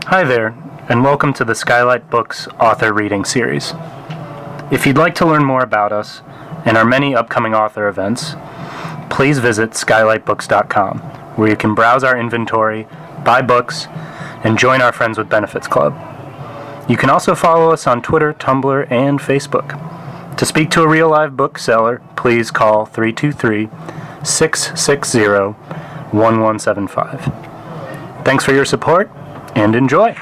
Hi there, and welcome to the Skylight Books author reading series. If you'd like to learn more about us and our many upcoming author events, please visit skylightbooks.com, where you can browse our inventory, buy books, and join our Friends with Benefits Club. You can also follow us on Twitter, Tumblr, and Facebook. To speak to a real live bookseller, please call 323-660-1175. Thanks for your support, and enjoy.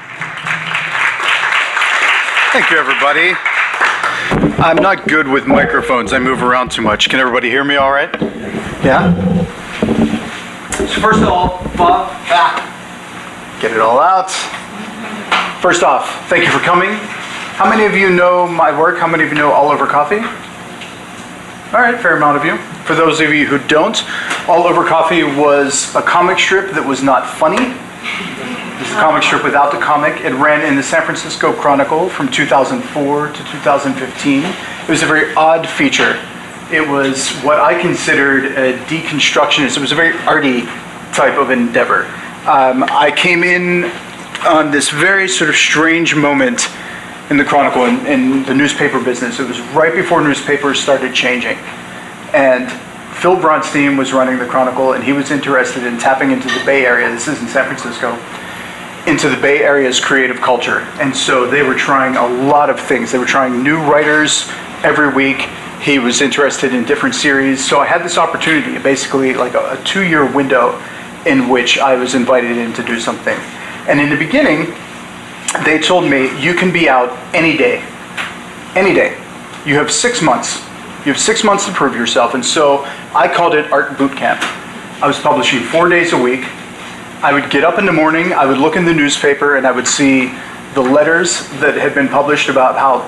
Thank you, everybody. I'm not good with microphones. I move around too much. Can everybody hear me all right? Yeah? So first of all, Bob, get it all out. First off, thank you for coming. How many of you know my work? How many of you know All Over Coffee? All right, fair amount of you. For those of you who don't, All Over Coffee was a comic strip that was not funny. It was a comic strip without the comic. It ran in the San Francisco Chronicle from 2004 to 2015. It was a very odd feature. It was what I considered a deconstructionist. It was a very arty type of endeavor. I came in on this very sort of strange moment in the Chronicle, in the newspaper business. It was right before newspapers started changing. And Phil Bronstein was running the Chronicle, and he was interested in tapping into the Bay Area, this is in San Francisco, into the Bay Area's creative culture. And so they were trying a lot of things. They were trying new writers every week. He was interested in different series. So I had this opportunity, basically like a 2-year window in which I was invited in to do something. And in the beginning, they told me, you can be out any day. Any day. You have 6 months. You have 6 months to prove yourself. And so I called it Art Boot Camp. I was publishing 4 days a week. I would get up in the morning, I would look in the newspaper, and I would see the letters that had been published about how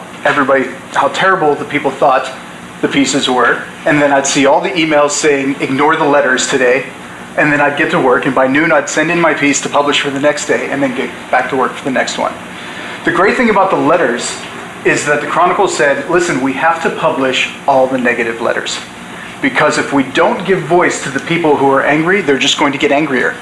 terrible the people thought the pieces were. And then I'd see all the emails saying, ignore the letters today. And then I'd get to work, and by noon I'd send in my piece to publish for the next day, and then get back to work for the next one. The great thing about the letters is that the Chronicle said, listen, we have to publish all the negative letters. Because if we don't give voice to the people who are angry, they're just going to get angrier.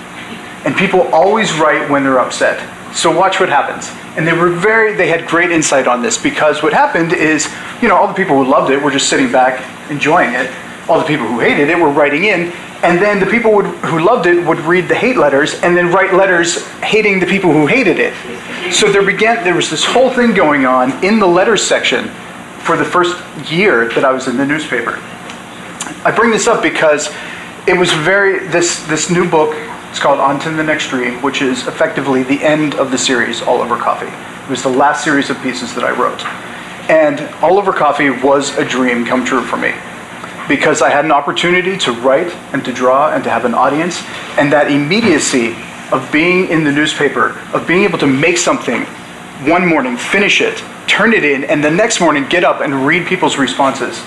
And people always write when they're upset. So watch what happens. And they had great insight on this, because what happened is, all the people who loved it were just sitting back enjoying it. All the people who hated it were writing in, and then the people who loved it would read the hate letters and then write letters hating the people who hated it. So there was this whole thing going on in the letters section for the first year that I was in the newspaper. I bring this up because it was this new book. It's called On to the Next Dream, which is effectively the end of the series, All Over Coffee. It was the last series of pieces that I wrote. And All Over Coffee was a dream come true for me, because I had an opportunity to write and to draw and to have an audience, and that immediacy of being in the newspaper, of being able to make something one morning, finish it, turn it in, and the next morning get up and read people's responses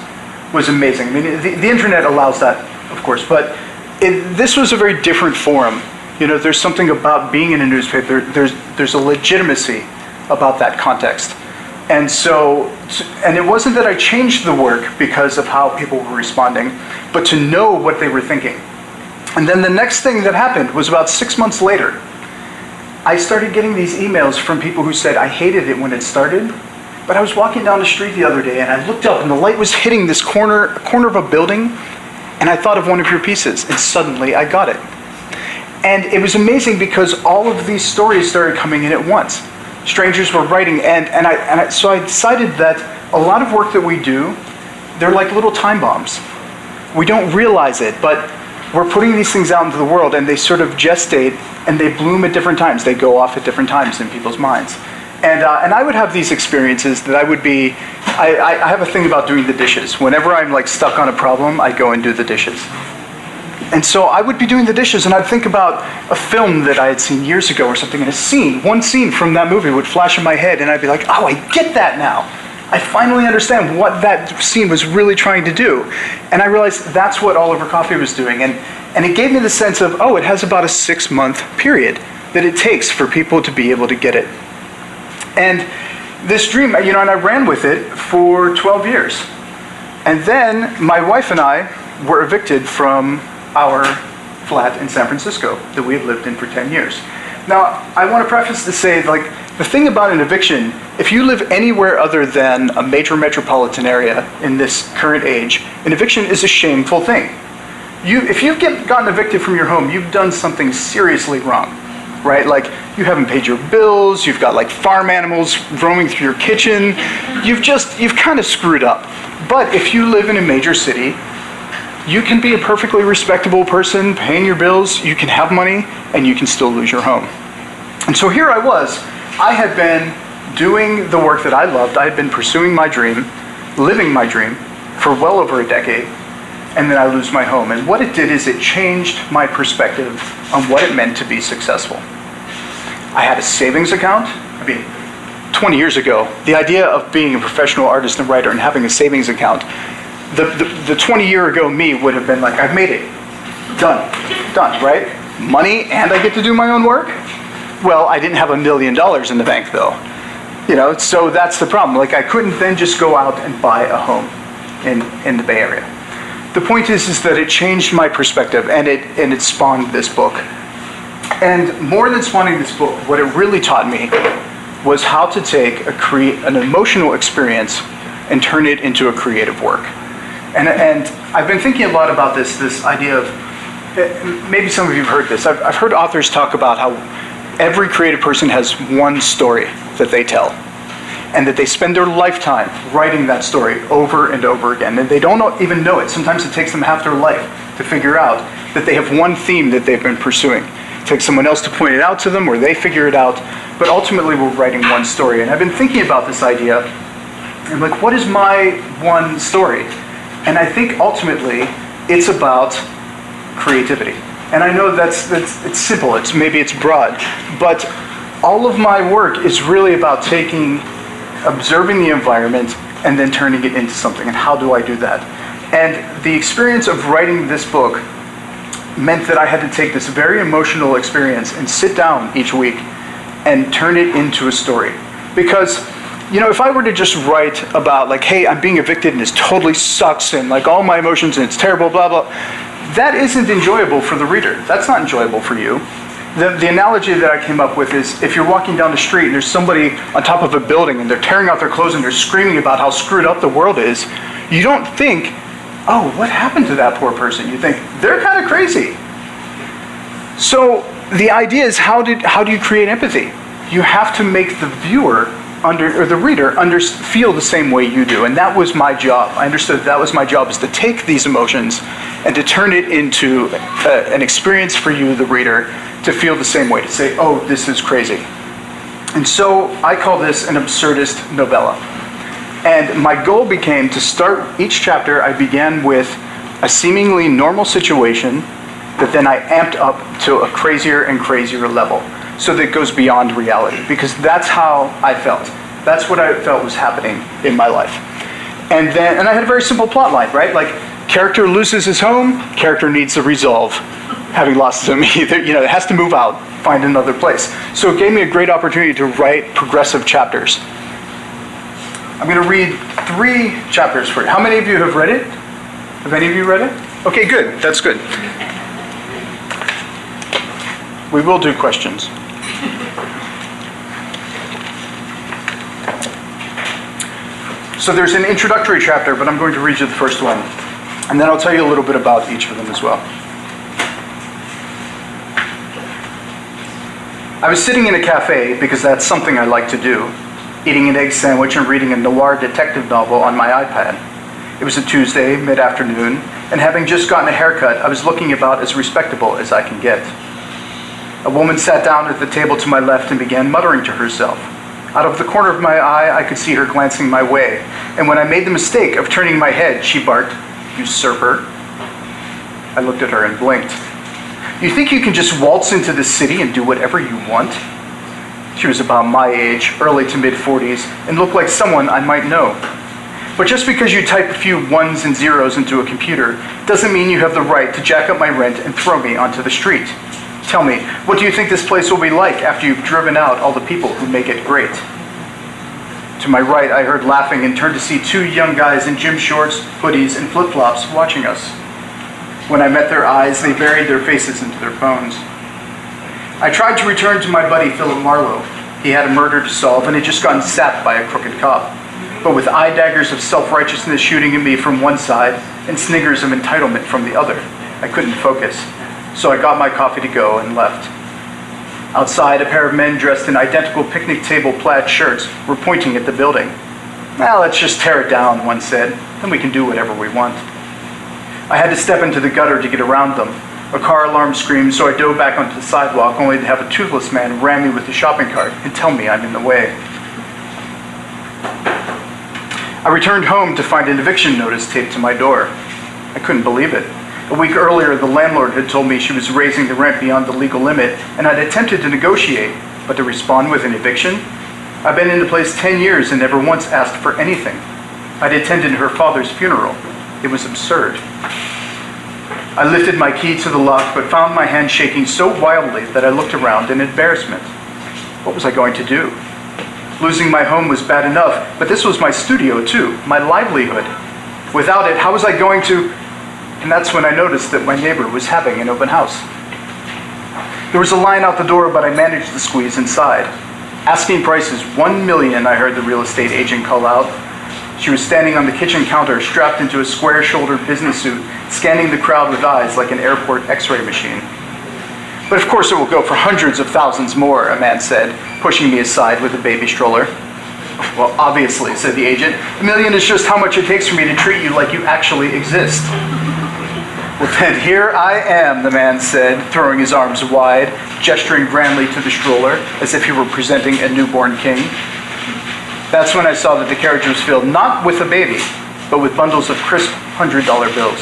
was amazing. I mean, the internet allows that, of course, but this was a very different forum. There's something about being in a newspaper, there's a legitimacy about that context. And it wasn't that I changed the work because of how people were responding, but to know what they were thinking. And then the next thing that happened was about 6 months later. I started getting these emails from people who said, I hated it when it started, but I was walking down the street the other day and I looked up and the light was hitting this corner of a building, and I thought of one of your pieces, and suddenly I got it. And it was amazing because all of these stories started coming in at once. Strangers were writing, so I decided that a lot of work that we do, they're like little time bombs. We don't realize it, but we're putting these things out into the world, and they sort of gestate, and they bloom at different times. They go off at different times in people's minds. And I would have these experiences that I have a thing about doing the dishes. Whenever I'm like stuck on a problem, I go and do the dishes. And so I would be doing the dishes, and I'd think about a film that I had seen years ago or something, and one scene from that movie would flash in my head, and I'd be like, oh, I get that now. I finally understand what that scene was really trying to do. And I realized that's what All Over Coffee was doing. And it gave me the sense of, it has about a 6-month period that it takes for people to be able to get it. And this dream, and I ran with it for 12 years. And then my wife and I were evicted from our flat in San Francisco that we had lived in for 10 years. Now, I want to preface to say, like, the thing about an eviction, if you live anywhere other than a major metropolitan area in this current age, an eviction is a shameful thing. If you've gotten evicted from your home, you've done something seriously wrong, right? Like, you haven't paid your bills, you've got like farm animals roaming through your kitchen, you've kind of screwed up. But if you live in a major city, you can be a perfectly respectable person, paying your bills, you can have money, and you can still lose your home. And so here I was. I had been doing the work that I loved. I had been pursuing my dream, living my dream, for well over a decade, and then I lose my home. And what it did is it changed my perspective on what it meant to be successful. I had a savings account. 20 years ago, the idea of being a professional artist and writer and having a savings account, the 20-year ago me would have been like, I've made it. Done, right? Money, and I get to do my own work? Well, I didn't have $1 million in the bank, though. So that's the problem. Like, I couldn't then just go out and buy a home in the Bay Area. The point is that it changed my perspective, and it spawned this book. And more than spawning this book, what it really taught me was how to take an emotional experience and turn it into a creative work. And I've been thinking a lot about this idea of, maybe some of you have heard this. I've heard authors talk about how every creative person has one story that they tell, and that they spend their lifetime writing that story over and over again, and they don't even know it. Sometimes it takes them half their life to figure out that they have one theme that they've been pursuing. It takes someone else to point it out to them, or they figure it out, but ultimately we're writing one story. And I've been thinking about this idea, and like, what is my one story? And I think ultimately it's about creativity. And I know it's simple, maybe it's broad, but all of my work is really about observing the environment and then turning it into something. And how do I do that? And the experience of writing this book meant that I had to take this very emotional experience and sit down each week and turn it into a story. Because, if I were to just write about, like, hey, I'm being evicted and this totally sucks and like all my emotions and it's terrible, blah, blah, that isn't enjoyable for the reader. That's not enjoyable for you. The analogy that I came up with is, if you're walking down the street and there's somebody on top of a building and they're tearing out their clothes and they're screaming about how screwed up the world is, you don't think, oh, what happened to that poor person? You think, they're kind of crazy. So the idea is, how do you create empathy? You have to make the viewer or the reader feel the same way you do. And that was my job. I understood that was my job, is to take these emotions and to turn it into an experience for you, the reader, to feel the same way, to say, oh, this is crazy. And so I call this an absurdist novella. And my goal became to start each chapter. I began with a seemingly normal situation that then I amped up to a crazier and crazier level, so that it goes beyond reality, because that's how I felt. That's what I felt was happening in my life. And I had a very simple plot line, right? Like, character loses his home, character needs to resolve having lost his home. It has to move out, find another place. So it gave me a great opportunity to write progressive chapters. I'm going to read 3 chapters for you. How many of you have read it? Have any of you read it? Okay, good. That's good. We will do questions. So there's an introductory chapter, but I'm going to read you the first one. And then I'll tell you a little bit about each of them as well. I was sitting in a cafe, because that's something I like to do, eating an egg sandwich and reading a noir detective novel on my iPad. It was a Tuesday, mid-afternoon, and having just gotten a haircut, I was looking about as respectable as I can get. A woman sat down at the table to my left and began muttering to herself. Out of the corner of my eye, I could see her glancing my way, and when I made the mistake of turning my head, she barked, "Usurper." I looked at her and blinked. "You think you can just waltz into the city and do whatever you want?" She was about my age, early to mid-40s, and looked like someone I might know. "But just because you type a few ones and zeros into a computer doesn't mean you have the right to jack up my rent and throw me onto the street. Tell me, what do you think this place will be like after you've driven out all the people who make it great?" To my right, I heard laughing and turned to see 2 young guys in gym shorts, hoodies, and flip-flops watching us. When I met their eyes, they buried their faces into their phones. I tried to return to my buddy Philip Marlowe. He had a murder to solve and had just gotten sapped by a crooked cop. But with eye daggers of self-righteousness shooting at me from one side and sniggers of entitlement from the other, I couldn't focus. So I got my coffee to go and left. Outside, a pair of men dressed in identical picnic table plaid shirts were pointing at the building. "Well, let's just tear it down," one said, "then we can do whatever we want." I had to step into the gutter to get around them. A car alarm screamed, so I dove back onto the sidewalk, only to have a toothless man ram me with the shopping cart and tell me I'm in the way. I returned home to find an eviction notice taped to my door. I couldn't believe it. A week earlier, the landlord had told me she was raising the rent beyond the legal limit, and I'd attempted to negotiate, but to respond with an eviction? I've been in the place 10 years and never once asked for anything. I'd attended her father's funeral. It was absurd. I lifted my key to the lock, but found my hand shaking so wildly that I looked around in embarrassment. What was I going to do? Losing my home was bad enough, but this was my studio too, my livelihood. Without it, how was I going to... And that's when I noticed that my neighbor was having an open house. There was a line out the door, but I managed to squeeze inside. Asking price is $1 million, I heard the real estate agent call out. She was standing on the kitchen counter, strapped into a square-shouldered business suit, scanning the crowd with eyes like an airport x-ray machine. But of course it will go for hundreds of thousands more, a man said, pushing me aside with a baby stroller. Well, obviously, said the agent. $1 million is just how much it takes for me to treat you like you actually exist. Well, then here I am, the man said, throwing his arms wide, gesturing grandly to the stroller, as if he were presenting a newborn king. That's when I saw that the carriage was filled not with a baby, but with bundles of crisp $100 bills.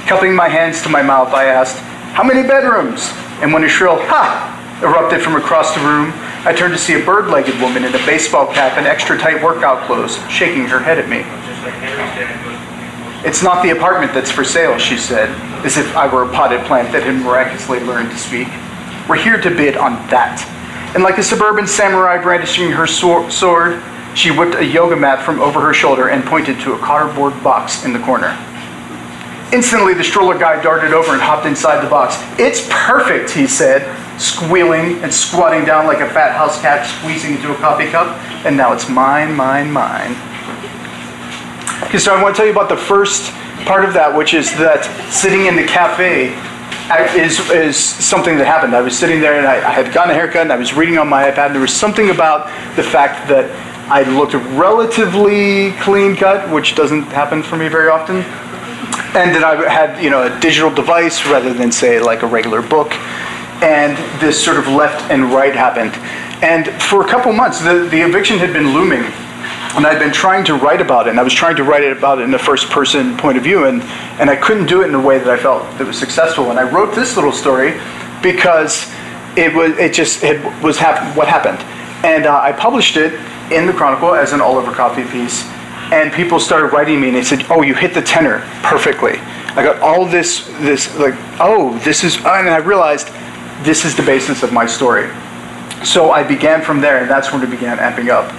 Cupping my hands to my mouth, I asked, "How many bedrooms?" And when a shrill "ha!" erupted from across the room, I turned to see a bird-legged woman in a baseball cap and extra-tight workout clothes, shaking her head at me. "It's not the apartment that's for sale," she said, as if I were a potted plant that had miraculously learned to speak. "We're here to bid on that." And like a suburban samurai brandishing her sword, she whipped a yoga mat from over her shoulder and pointed to a cardboard box in the corner. Instantly, the stroller guy darted over and hopped inside the box. "It's perfect," he said, squealing and squatting down like a fat house cat squeezing into a coffee cup. "And now it's mine, mine, mine." Okay, so I want to tell you about the first part of that, which is that sitting in the cafe is something that happened. I was sitting there and I had gotten a haircut and I was reading on my iPad, and there was something about the fact that I looked relatively clean cut, which doesn't happen for me very often, and that I had, a digital device rather than, say, like a regular book, and this sort of left and right happened. And for a couple months, the eviction had been looming, and I'd been trying to write about it, and I was trying to write about it in a first-person point of view, and I couldn't do it in a way that I felt that was successful. And I wrote this little story because what happened. And I published it in the Chronicle as an all-over copy piece, and people started writing me, and they said, "Oh, you hit the tenor perfectly. I got all this like, oh, this is," and I realized this is the basis of my story. So I began from there, and that's when it began amping up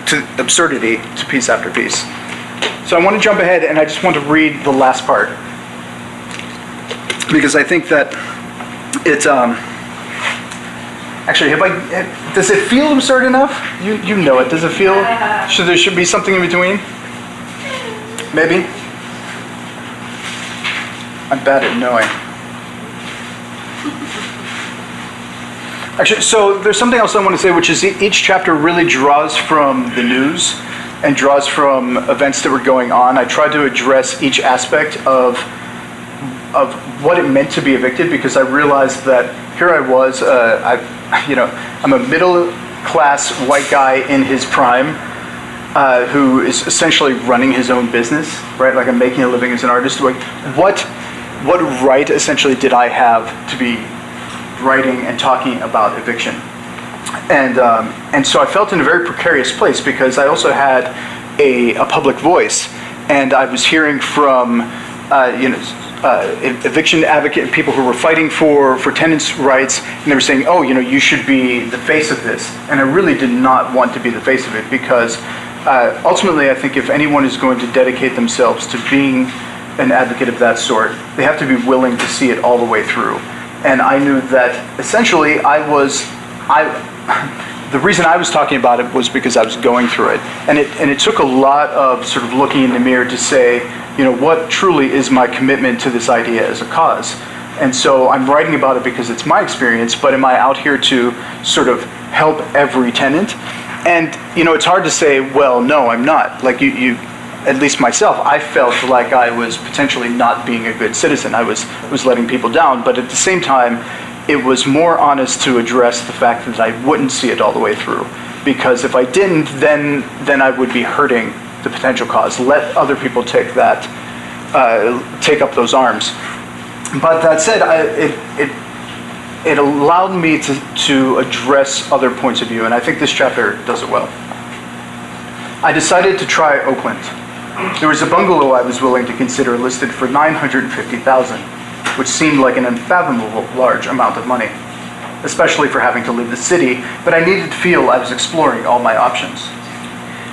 to absurdity, to piece after piece. So I want to jump ahead, and I just want to read the last part, because I think that it's actually, does it feel absurd enough? You know it. Does it feel? There should be something in between? Maybe? I'm bad at knowing. Actually, so there's something else I want to say, which is each chapter really draws from the news and draws from events that were going on. I tried to address each aspect of what it meant to be evicted, because I realized that here I was, I'm a middle-class white guy in his prime, who is essentially running his own business, right? Like, I'm making a living as an artist. Like, what right essentially did I have to be writing and talking about eviction? And so I felt in a very precarious place, because I also had a public voice, and I was hearing from eviction advocate people who were fighting for tenants' rights, and they were saying, "Oh, you should be the face of this." And I really did not want to be the face of it, because ultimately I think if anyone is going to dedicate themselves to being an advocate of that sort, they have to be willing to see it all the way through. and I knew that essentially the reason I was talking about it was because I was going through it, and it took a lot of sort of looking in the mirror to say, what truly is my commitment to this idea as a cause. And so I'm writing about it because it's my experience, but am I out here to sort of help every tenant? And it's hard to say, well, no, I'm not. Like you at least myself, I felt like I was potentially not being a good citizen. I was letting people down, but at the same time, it was more honest to address the fact that I wouldn't see it all the way through. Because if I didn't, then I would be hurting the potential cause. Let other people take up those arms. But that said, it allowed me to address other points of view, and I think this chapter does it well. I decided to try Oakland. There was a bungalow I was willing to consider listed for $950,000, which seemed like an unfathomable large amount of money, especially for having to leave the city, but I needed to feel I was exploring all my options.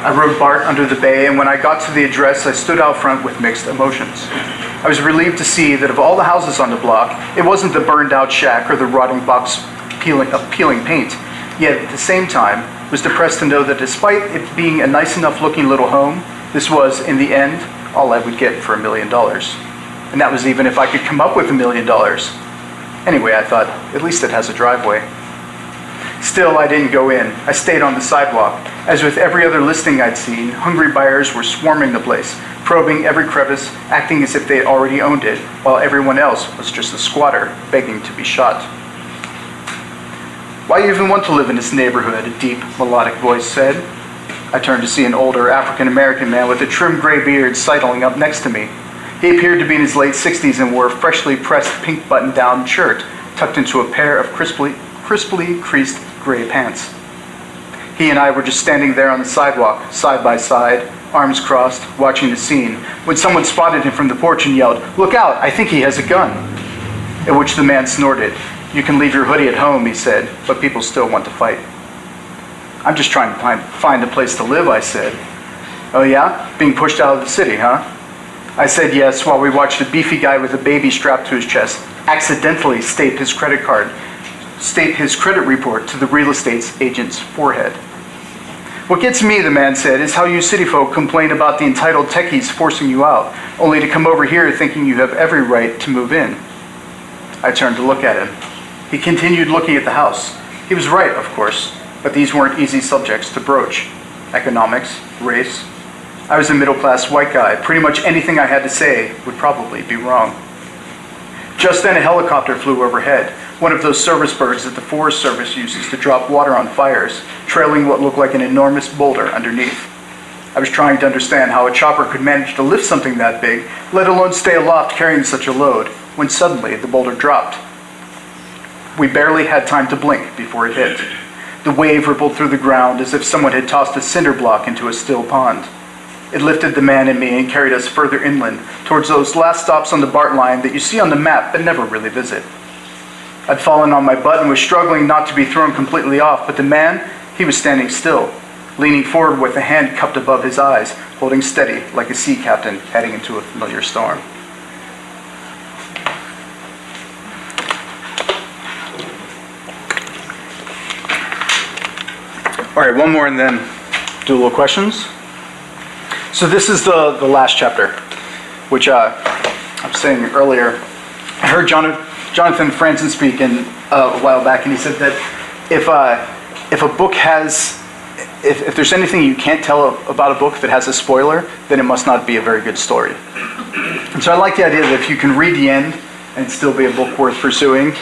I rode BART under the bay, and when I got to the address, I stood out front with mixed emotions. I was relieved to see that of all the houses on the block, it wasn't the burned-out shack or the rotting box of peeling paint, yet at the same time, was depressed to know that despite it being a nice enough-looking little home, this was, in the end, all I would get for $1 million. And that was even if I could come up with $1 million. Anyway, I thought, at least it has a driveway. Still, I didn't go in. I stayed on the sidewalk. As with every other listing I'd seen, hungry buyers were swarming the place, probing every crevice, acting as if they already owned it, while everyone else was just a squatter, begging to be shot. "Why you even want to live in this neighborhood?" a deep, melodic voice said. I turned to see an older African-American man with a trim gray beard sidling up next to me. He appeared to be in his late 60s and wore a freshly pressed pink button-down shirt tucked into a pair of crisply creased gray pants. He and I were just standing there on the sidewalk, side by side, arms crossed, watching the scene, when someone spotted him from the porch and yelled, "Look out, I think he has a gun." At which the man snorted. "You can leave your hoodie at home," he said, "but people still want to fight." "I'm just trying to find a place to live," I said. "Oh yeah? Being pushed out of the city, huh?" I said yes while we watched a beefy guy with a baby strapped to his chest accidentally stape his credit report to the real estate agent's forehead. "What gets me," the man said, "is how you city folk complain about the entitled techies forcing you out, only to come over here thinking you have every right to move in." I turned to look at him. He continued looking at the house. He was right, of course, but these weren't easy subjects to broach. Economics, race. I was a middle-class white guy. Pretty much anything I had to say would probably be wrong. Just then a helicopter flew overhead, one of those service birds that the Forest Service uses to drop water on fires, trailing what looked like an enormous boulder underneath. I was trying to understand how a chopper could manage to lift something that big, let alone stay aloft carrying such a load, when suddenly the boulder dropped. We barely had time to blink before it hit. The wave rippled through the ground as if someone had tossed a cinder block into a still pond. It lifted the man and me and carried us further inland, towards those last stops on the BART line that you see on the map but never really visit. I'd fallen on my butt and was struggling not to be thrown completely off, but the man, he was standing still, leaning forward with a hand cupped above his eyes, holding steady like a sea captain heading into a familiar storm. All right, one more and then do a little questions. So this is the last chapter, which I was saying earlier. I heard Jonathan Franzen speak a while back, and he said that if a book has, if there's anything you can't tell about a book that has a spoiler, then it must not be a very good story. And so I like the idea that if you can read the end and still be a book worth pursuing,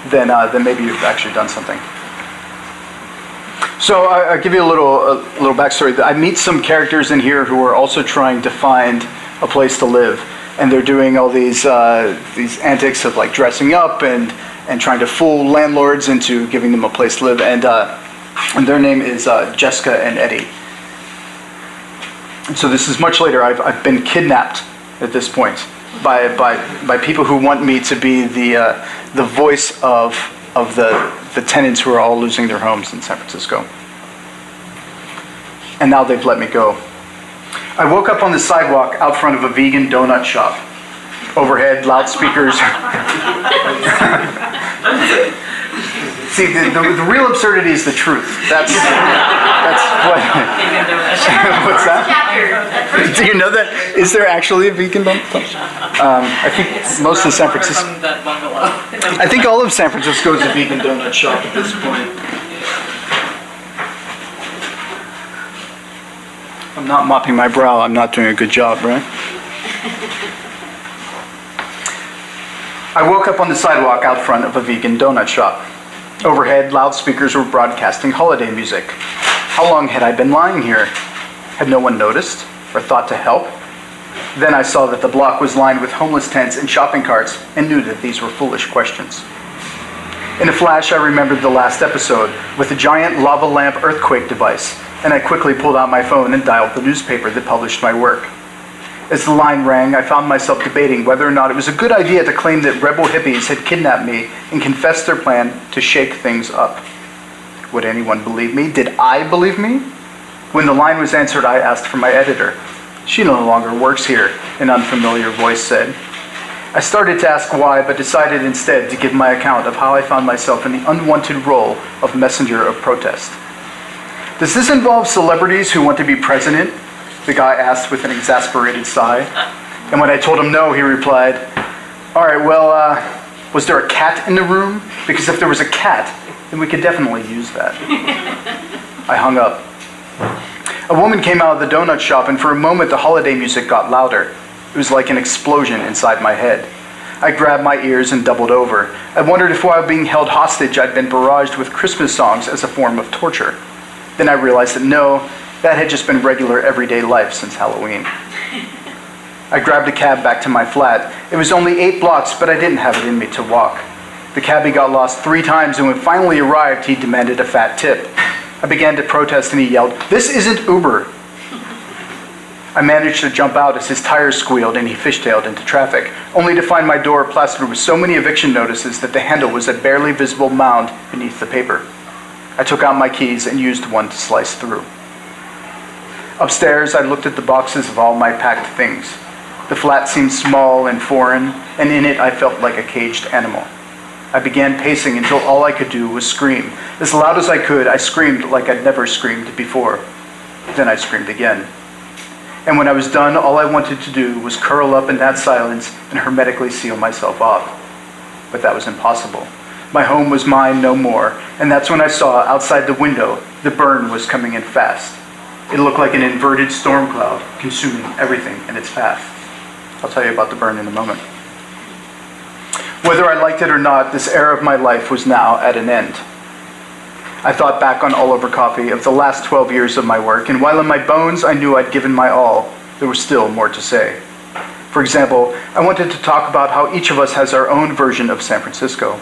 then maybe you've actually done something. So I'll give you a little backstory. I meet some characters in here who are also trying to find a place to live, and they're doing all these antics of like dressing up and trying to fool landlords into giving them a place to live. And their name is Jessica and Eddie. And so this is much later. I've been kidnapped at this point by people who want me to be the voice of the tenants who are all losing their homes in San Francisco. And now they've let me go. I woke up on the sidewalk out front of a vegan donut shop. Overhead, loudspeakers. See, the real absurdity is the truth. That's what. What's that? Do you know that? Is there actually a vegan donut shop? I think most of San Francisco. I think all of San Francisco is a vegan donut shop at this point. I'm not mopping my brow. I'm not doing a good job, right? I woke up on the sidewalk out front of a vegan donut shop. Overhead, loudspeakers were broadcasting holiday music. How long had I been lying here? Had no one noticed or thought to help? Then I saw that the block was lined with homeless tents and shopping carts and knew that these were foolish questions. In a flash, I remembered the last episode with a giant lava lamp earthquake device, and I quickly pulled out my phone and dialed the newspaper that published my work. As the line rang, I found myself debating whether or not it was a good idea to claim that rebel hippies had kidnapped me and confessed their plan to shake things up. Would anyone believe me? Did I believe me? When the line was answered, I asked for my editor. She no longer works here, an unfamiliar voice said. I started to ask why, but decided instead to give my account of how I found myself in the unwanted role of messenger of protest. Does this involve celebrities who want to be president? The guy asked with an exasperated sigh. And when I told him no, he replied, all right, well, was there a cat in the room? Because if there was a cat, then we could definitely use that. I hung up. A woman came out of the donut shop, and for a moment the holiday music got louder. It was like an explosion inside my head. I grabbed my ears and doubled over. I wondered if while being held hostage I'd been barraged with Christmas songs as a form of torture. Then I realized that no, that had just been regular everyday life since Halloween. I grabbed a cab back to my flat. It was only 8 blocks, but I didn't have it in me to walk. The cabbie got lost 3 times, and when finally arrived, he demanded a fat tip. I began to protest, and he yelled, "This isn't Uber." I managed to jump out as his tires squealed and he fishtailed into traffic, only to find my door plastered with so many eviction notices that the handle was a barely visible mound beneath the paper. I took out my keys and used one to slice through. Upstairs, I looked at the boxes of all my packed things. The flat seemed small and foreign, and in it I felt like a caged animal. I began pacing until all I could do was scream. As loud as I could, I screamed like I'd never screamed before. Then I screamed again. And when I was done, all I wanted to do was curl up in that silence and hermetically seal myself off. But that was impossible. My home was mine no more, and that's when I saw outside the window the burn was coming in fast. It looked like an inverted storm cloud, consuming everything in its path. I'll tell you about the burn in a moment. Whether I liked it or not, this era of my life was now at an end. I thought back on All Over Coffee of the last 12 years of my work, and while in my bones I knew I'd given my all, there was still more to say. For example, I wanted to talk about how each of us has our own version of San Francisco,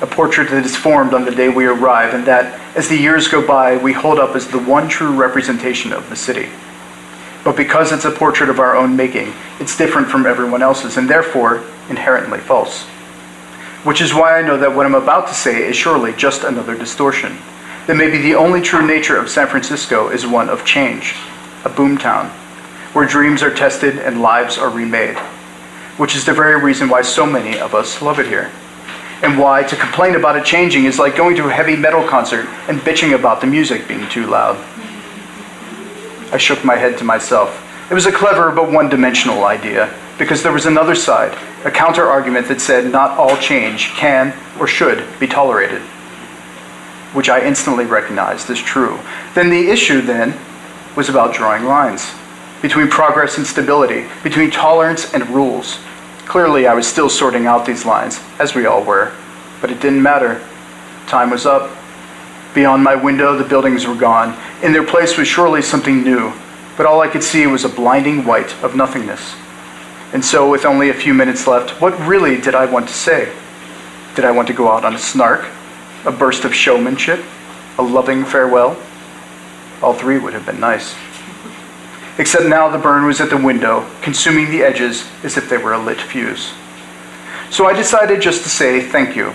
a portrait that is formed on the day we arrive, and that, as the years go by, we hold up as the one true representation of the city. But because it's a portrait of our own making, it's different from everyone else's, and therefore inherently false. Which is why I know that what I'm about to say is surely just another distortion. That maybe the only true nature of San Francisco is one of change, a boomtown, where dreams are tested and lives are remade. Which is the very reason why so many of us love it here. And why to complain about it changing is like going to a heavy metal concert and bitching about the music being too loud. I shook my head to myself. It was a clever but one-dimensional idea, because there was another side, a counter-argument that said not all change can or should be tolerated, which I instantly recognized as true. Then the issue, was about drawing lines, between progress and stability, between tolerance and rules. Clearly, I was still sorting out these lines, as we all were, but it didn't matter. Time was up. Beyond my window, the buildings were gone. In their place was surely something new, but all I could see was a blinding white of nothingness. And so, with only a few minutes left, what really did I want to say? Did I want to go out on a snark, a burst of showmanship, a loving farewell? All 3 would have been nice. Except now the burn was at the window, consuming the edges as if they were a lit fuse. So I decided just to say thank you.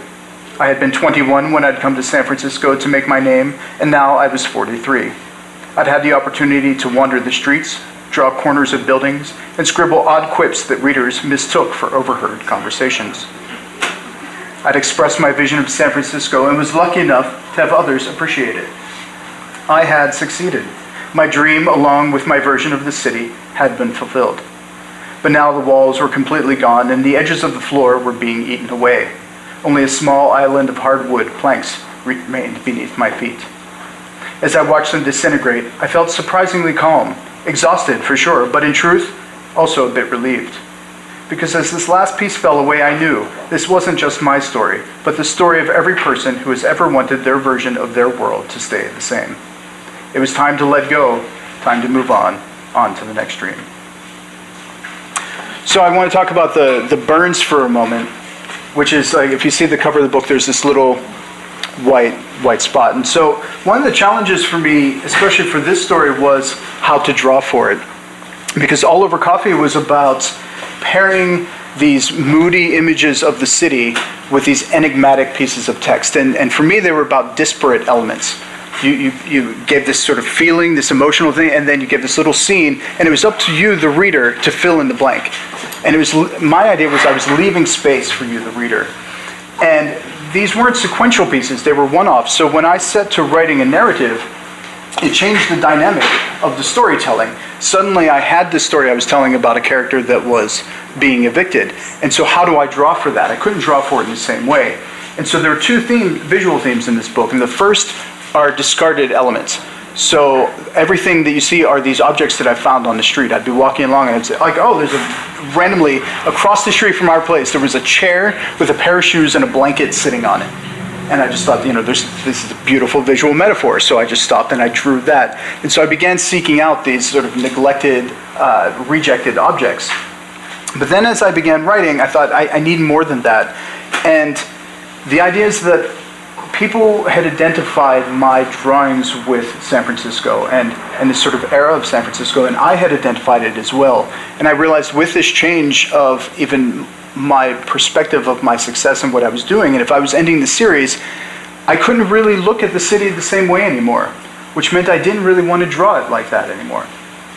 I had been 21 when I'd come to San Francisco to make my name, and now I was 43. I'd had the opportunity to wander the streets, draw corners of buildings, and scribble odd quips that readers mistook for overheard conversations. I'd expressed my vision of San Francisco and was lucky enough to have others appreciate it. I had succeeded. My dream, along with my version of the city, had been fulfilled. But now the walls were completely gone and the edges of the floor were being eaten away. Only a small island of hardwood planks remained beneath my feet. As I watched them disintegrate, I felt surprisingly calm, exhausted for sure, but in truth, also a bit relieved. Because as this last piece fell away, I knew this wasn't just my story, but the story of every person who has ever wanted their version of their world to stay the same. It was time to let go, time to move on to the next dream. So I want to talk about the burns for a moment, which is like, if you see the cover of the book, there's this little white spot. And so one of the challenges for me, especially for this story, was how to draw for it. Because All Over Coffee was about pairing these moody images of the city with these enigmatic pieces of text. And for me, they were about disparate elements. You gave this sort of feeling, this emotional thing, and then you gave this little scene, and it was up to you, the reader, to fill in the blank. And it was my idea was I was leaving space for you, the reader. And these weren't sequential pieces, they were one-offs. So when I set to writing a narrative, it changed the dynamic of the storytelling. Suddenly I had this story I was telling about a character that was being evicted. And so how do I draw for that? I couldn't draw for it in the same way. And so there are two visual themes in this book. And the first are discarded elements. So everything that you see are these objects that I found on the street. I'd be walking along and I'd say, like, oh, randomly across the street from our place, there was a chair with a pair of shoes and a blanket sitting on it. And I just thought, this is a beautiful visual metaphor. So I just stopped and I drew that. And so I began seeking out these sort of neglected, rejected objects. But then as I began writing, I thought, I need more than that. And the idea is that people had identified my drawings with San Francisco and this sort of era of San Francisco, and I had identified it as well. And I realized with this change of even my perspective of my success and what I was doing, and if I was ending the series, I couldn't really look at the city the same way anymore, which meant I didn't really want to draw it like that anymore.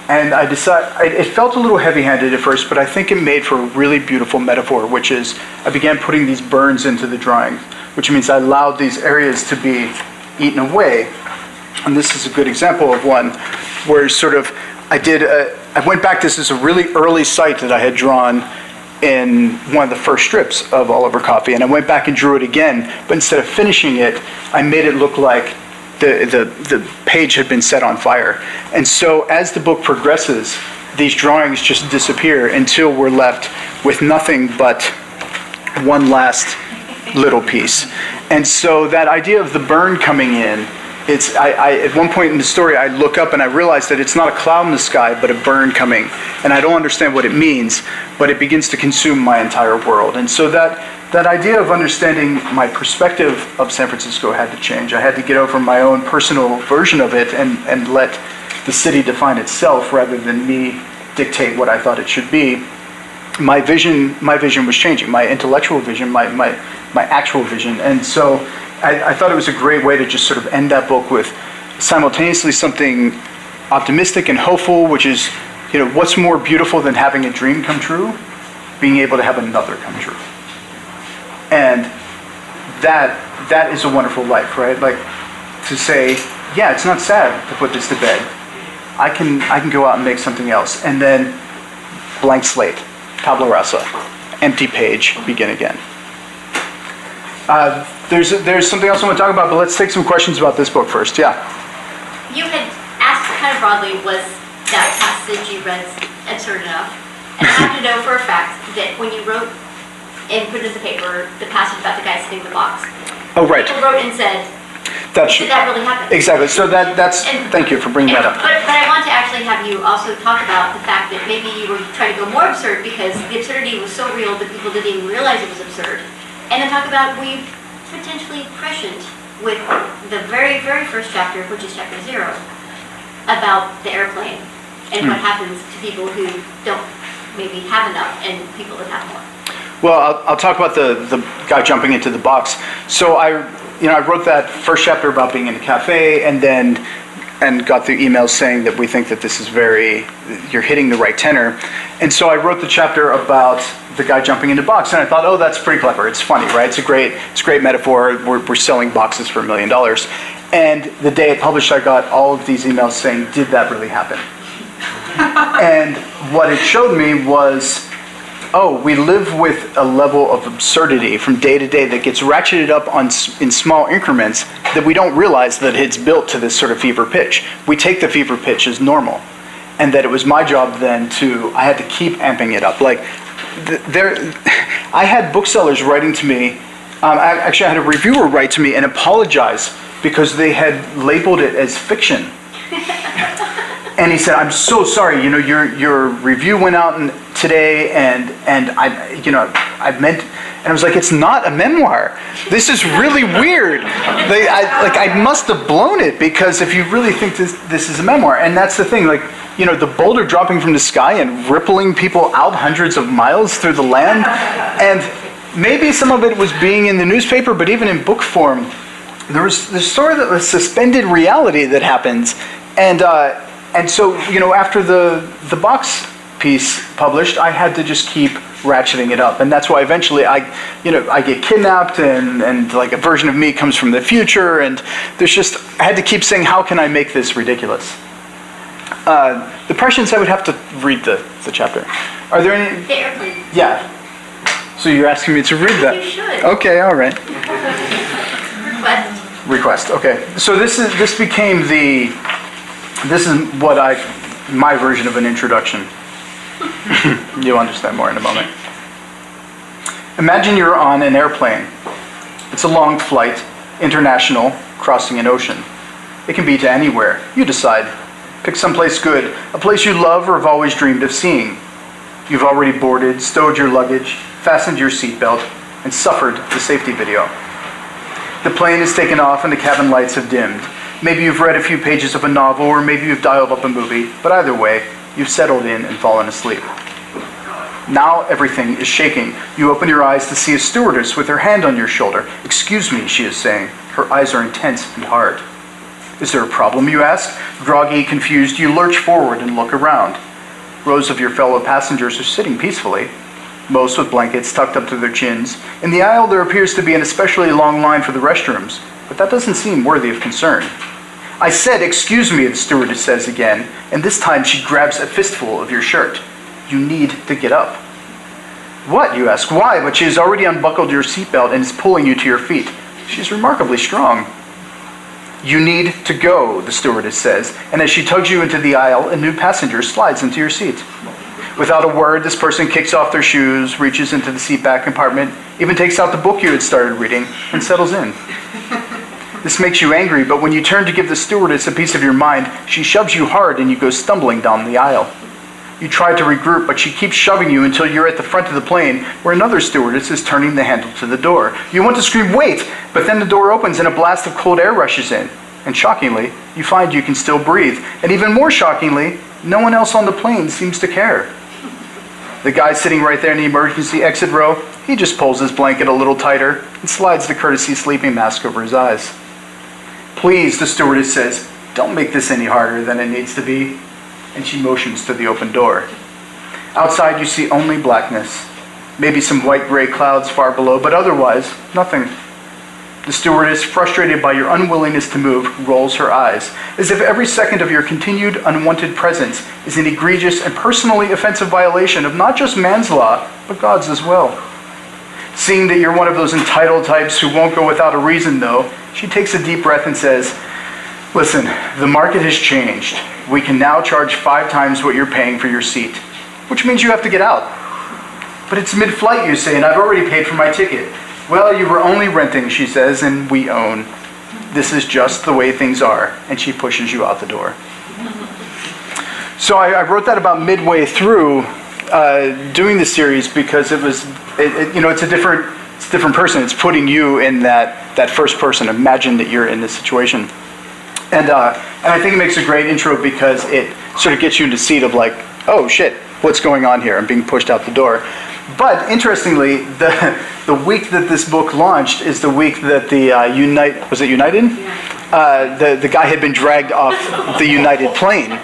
And I decided, it felt a little heavy-handed at first, but I think it made for a really beautiful metaphor, which is I began putting these burns into the drawing, which means I allowed these areas to be eaten away. And this is a good example of one where sort of I went back, this is a really early site that I had drawn in one of the first strips of All Over Coffee, and I went back and drew it again, but instead of finishing it, I made it look like the page had been set on fire. And so as the book progresses, these drawings just disappear until we're left with nothing but one last little piece. And so that idea of the burn coming in, at one point in the story, I look up and I realize that it's not a cloud in the sky, but a burn coming. And I don't understand what it means, but it begins to consume my entire world. And so that idea of understanding my perspective of San Francisco had to change. I had to get over my own personal version of it and let the city define itself rather than me dictate what I thought it should be. My vision was changing, my intellectual vision, my actual vision. And so I thought it was a great way to just sort of end that book with simultaneously something optimistic and hopeful, which is, what's more beautiful than having a dream come true? Being able to have another come true. And that is a wonderful life, right? Like to say, yeah, it's not sad to put this to bed. I can go out and make something else. And then blank slate, tabula rasa, empty page, begin again. There's something else I want to talk about, but let's take some questions about this book first. Yeah. You had asked kind of broadly, was that passage you read absurd enough? And I have to know for a fact that when you wrote and put it in the paper, the passage about the guy sitting in the box, oh, right. People wrote and said, did that really happen? Exactly. So thank you for bringing that up. But I want to actually have you also talk about the fact that maybe you were trying to go more absurd because the absurdity was so real that people didn't even realize it was absurd. And then talk about we potentially prescient with the very, very first chapter, which is chapter 0, about the airplane and what happens to people who don't maybe have enough and people that have more. Well, I'll talk about the guy jumping into the box. So I wrote that first chapter about being in a cafe, and then and got the emails saying that we think that this is you're hitting the right tenor. And so I wrote the chapter about the guy jumping into box, and I thought, oh, that's pretty clever. It's funny, right? It's a great metaphor. We're selling boxes for $1 million. And the day it published, I got all of these emails saying, did that really happen? And what it showed me was, oh, we live with a level of absurdity from day to day that gets ratcheted up in small increments that we don't realize that it's built to this sort of fever pitch. We take the fever pitch as normal. And that it was my job then I had to keep amping it up. Like, I had booksellers writing to me. Actually, I had a reviewer write to me and apologize because they had labeled it as fiction. And he said, "I'm so sorry. You know, your review went out today, and I meant." And I was like, "It's not a memoir. This is really weird. I must have blown it, because if you really think this is a memoir," and that's the thing. Like, you know, the boulder dropping from the sky and rippling people out hundreds of miles through the land, and maybe some of it was being in the newspaper, but even in book form, there was this sort of a suspended reality that happens, and so, you know, after the box piece published, I had to just keep ratcheting it up, and that's why eventually I get kidnapped, and like a version of me comes from the future, and I had to keep saying, how can I make this ridiculous? The Prussians, I would have to read the chapter. Are there any? The airplane. Yeah. So you're asking me to read that? You should. Okay, all right. Request. Okay. So this is my version of an introduction. You'll understand more in a moment. Imagine you're on an airplane. It's a long flight, international, crossing an ocean. It can be to anywhere. You decide. Pick someplace good, a place you love or have always dreamed of seeing. You've already boarded, stowed your luggage, fastened your seatbelt, and suffered the safety video. The plane is taken off and the cabin lights have dimmed. Maybe you've read a few pages of a novel, or maybe you've dialed up a movie, but either way, you've settled in and fallen asleep. Now everything is shaking. You open your eyes to see a stewardess with her hand on your shoulder. "Excuse me," she is saying. Her eyes are intense and hard. "Is there a problem?" you ask. Groggy, confused, you lurch forward and look around. Rows of your fellow passengers are sitting peacefully, most with blankets tucked up to their chins. In the aisle, there appears to be an especially long line for the restrooms, but that doesn't seem worthy of concern. "I said, excuse me," the stewardess says again, and this time she grabs a fistful of your shirt. "You need to get up." "What?" you ask. "Why?" But she has already unbuckled your seatbelt and is pulling you to your feet. She's remarkably strong. "You need to go," the stewardess says, and as she tugs you into the aisle, a new passenger slides into your seat. Without a word, this person kicks off their shoes, reaches into the seatback compartment, even takes out the book you had started reading, and settles in. This makes you angry, but when you turn to give the stewardess a piece of your mind, she shoves you hard and you go stumbling down the aisle. You try to regroup, but she keeps shoving you until you're at the front of the plane, where another stewardess is turning the handle to the door. You want to scream, "Wait!" but then the door opens and a blast of cold air rushes in. And shockingly, you find you can still breathe. And even more shockingly, no one else on the plane seems to care. The guy sitting right there in the emergency exit row, he just pulls his blanket a little tighter and slides the courtesy sleeping mask over his eyes. "Please," the stewardess says, "don't make this any harder than it needs to be." And she motions to the open door. Outside you see only blackness, maybe some white-gray clouds far below, but otherwise, nothing. The stewardess, frustrated by your unwillingness to move, rolls her eyes, as if every second of your continued unwanted presence is an egregious and personally offensive violation of not just man's law, but God's as well. Seeing that you're one of those entitled types who won't go without a reason, though, she takes a deep breath and says, "Listen, the market has changed. We can now charge 5 times what you're paying for your seat, which means you have to get out." "But it's mid-flight," you say, "and I've already paid for my ticket." "Well, you were only renting," she says, "and we own. This is just the way things are," and she pushes you out the door. So I wrote that about midway through doing the series, because it's a different person. It's putting you in that first person. Imagine that you're in this situation. And I think it makes a great intro, because it sort of gets you into the seat of like, oh shit, what's going on here? I'm being pushed out the door. But interestingly, the week that this book launched is the week that the United? The guy had been dragged off the United plane.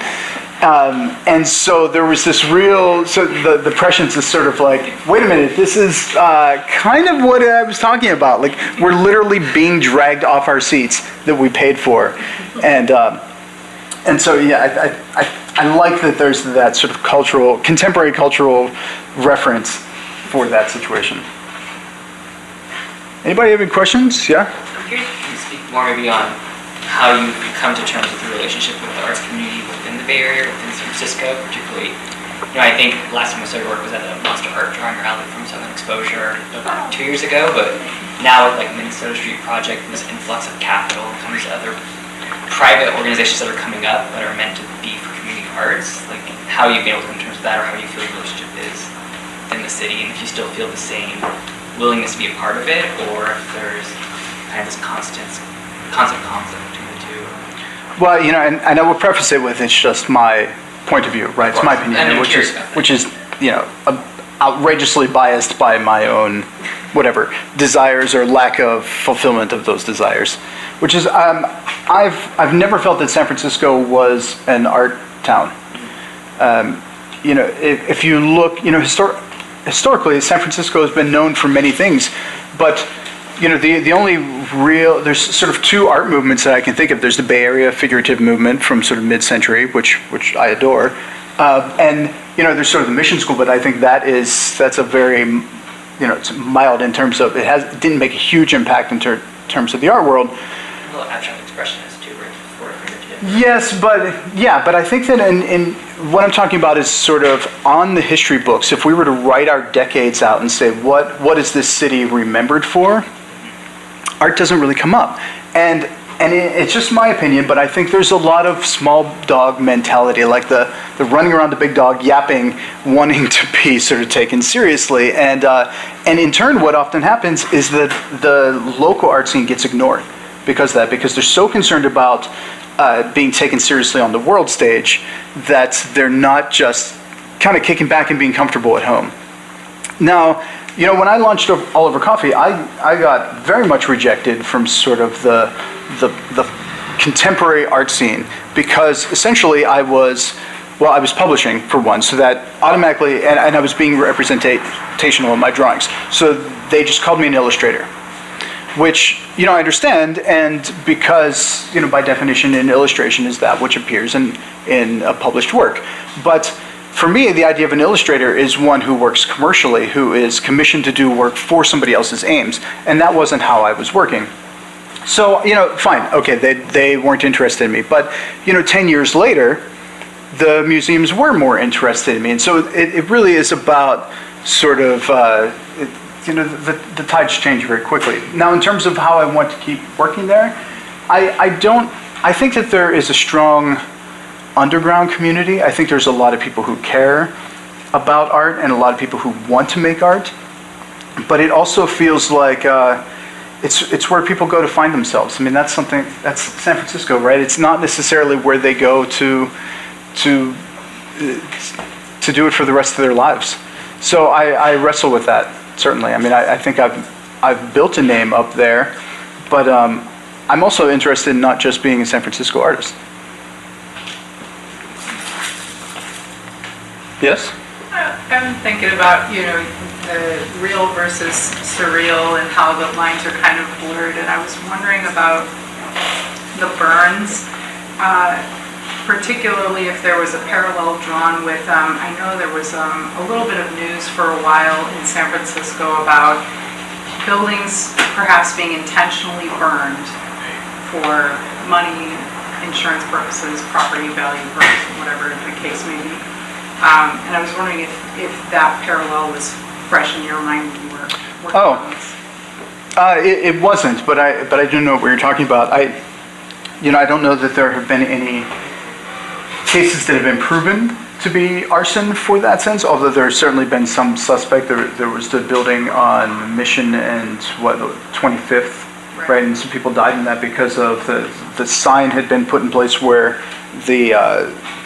And so there was this the prescience is sort of like, wait a minute, this is kind of what I was talking about. Like, we're literally being dragged off our seats that we paid for. And so, yeah, I like that there's that sort of contemporary cultural reference for that situation. Anybody have any questions? Yeah? I'm curious if you can speak more maybe on how you've come to terms with the relationship with the arts community within the Bay Area, within San Francisco, particularly. I think last time I started work was at a monster art drawing rally from Southern Exposure about 2 years ago, but now with like Minnesota Street Project, this influx of capital, and these other private organizations that are coming up that are meant to be for community arts, like how you've been able to come to terms with that, or how you feel your relationship is in the city, and if you still feel the same willingness to be a part of it, or if there's kind of this constant conflict between the two. Well, and I will preface it with it's just my point of view, right? It's my opinion, which is outrageously biased by my own desires or lack of fulfillment of those desires. Which is I've never felt that San Francisco was an art town. If you look, historically, San Francisco has been known for many things, but the only there's sort of two art movements that I can think of. There's the Bay Area figurative movement from sort of mid-century, which I adore, and there's sort of the Mission School, but I think that's a very it's mild in terms of it didn't make a huge impact in terms of the art world. A little abstract expressionist too, right? For figurative. Yes, but I think that in what I'm talking about is sort of on the history books. If we were to write our decades out and say what is this city remembered for, art doesn't really come up. And it's just my opinion, but I think there's a lot of small dog mentality, like the running around the big dog yapping, wanting to be sort of taken seriously. And in turn, what often happens is that the local art scene gets ignored because they're so concerned about being taken seriously on the world stage that they're not just kind of kicking back and being comfortable at home. Now, when I launched All Over Coffee, I got very much rejected from sort of the contemporary art scene because essentially I was publishing for one, so that automatically, and I was being representational in my drawings, so they just called me an illustrator, which I understand, and because by definition an illustration is that which appears in a published work, but for me, the idea of an illustrator is one who works commercially, who is commissioned to do work for somebody else's aims, and that wasn't how I was working. So, fine, okay, they weren't interested in me, but 10 years later, the museums were more interested in me, and so it really is about sort of, the tides change very quickly. Now, in terms of how I want to keep working there, I think that there is a strong underground community. I think there's a lot of people who care about art and a lot of people who want to make art, but it also feels like it's where people go to find themselves. I mean, that's San Francisco, right? It's not necessarily where they go to do it for the rest of their lives. So I wrestle with that, certainly. I mean, I think I've built a name up there, but I'm also interested in not just being a San Francisco artist. Yes? I'm thinking about, the real versus surreal and how the lines are kind of blurred, and I was wondering about the burns, particularly if there was a parallel drawn with, I know there was a little bit of news for a while in San Francisco about buildings perhaps being intentionally burned for money, insurance purposes, property value purposes, whatever the case may be. And I was wondering if that parallel was fresh in your mind when you were working on this. It wasn't, but I do know what you're talking about. I don't know that there have been any cases that have been proven to be arson for that sense, although there's certainly been some suspect. There was the building on Mission and the 25th, right? And some people died in that because of the sign had been put in place where the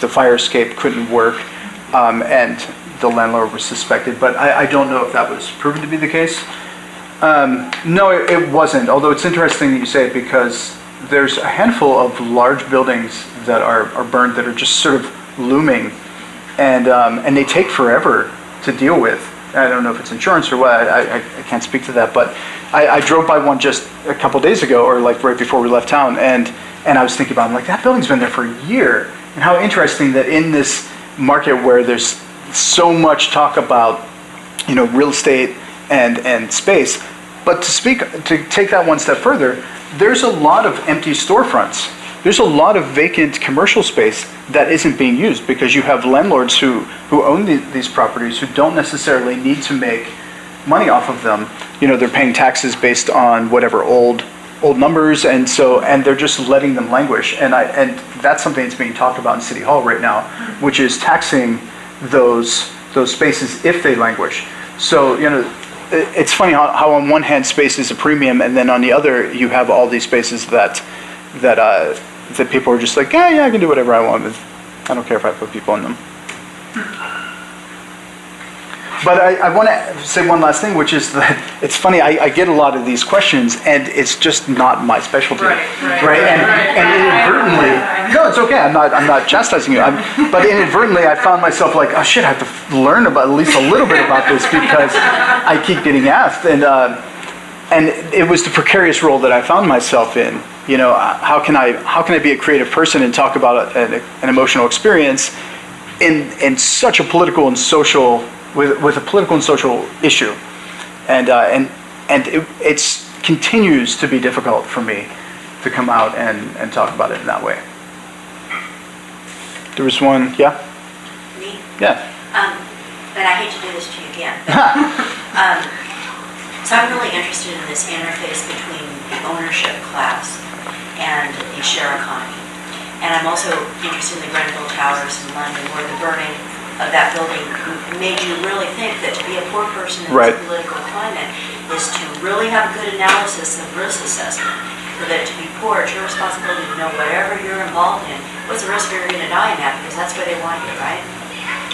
fire escape couldn't work. And the landlord was suspected, but I don't know if that was proven to be the case. No, it wasn't, although it's interesting that you say it because there's a handful of large buildings that are burned that are just sort of looming, and they take forever to deal with. I don't know if it's insurance or what, I can't speak to that, but I drove by one just a couple days ago, or like right before we left town, and I was thinking about it, I'm like, that building's been there for a year, and how interesting that in this market where there's so much talk about, real estate and space, but to take that one step further, there's a lot of empty storefronts. There's a lot of vacant commercial space that isn't being used because you have landlords who own these properties who don't necessarily need to make money off of them. They're paying taxes based on whatever old numbers, and they're just letting them languish. And that's something that's being talked about in City Hall right now, which is taxing those spaces if they languish. So it's funny how on one hand space is a premium, and then on the other you have all these spaces that people are just like, yeah, I can do whatever I want with. I don't care if I put people in them. But I want to say one last thing, which is that it's funny, I get a lot of these questions, and it's just not my specialty. Right? And inadvertently, no, it's okay, I'm not chastising you, but inadvertently I found myself like, oh shit, I have to learn about at least a little bit about this because I keep getting asked, and it was the precarious role that I found myself in. How can I be a creative person and talk about an emotional experience in such a political and social, with a political and social issue, and it continues to be difficult for me to come out and talk about it in that way. There was one, yeah? Me? Yeah. But I hate to do this to you again. So I'm really interested in this interface between the ownership class and the share economy. And I'm also interested in the Grenfell Towers in London, where the burning of that building made you really think that to be a poor person in this political climate is to really have a good analysis and risk assessment. So that to be poor, it's your responsibility to know whatever you're involved in, what's the risk you're going to die in that, because that's where they want you, right?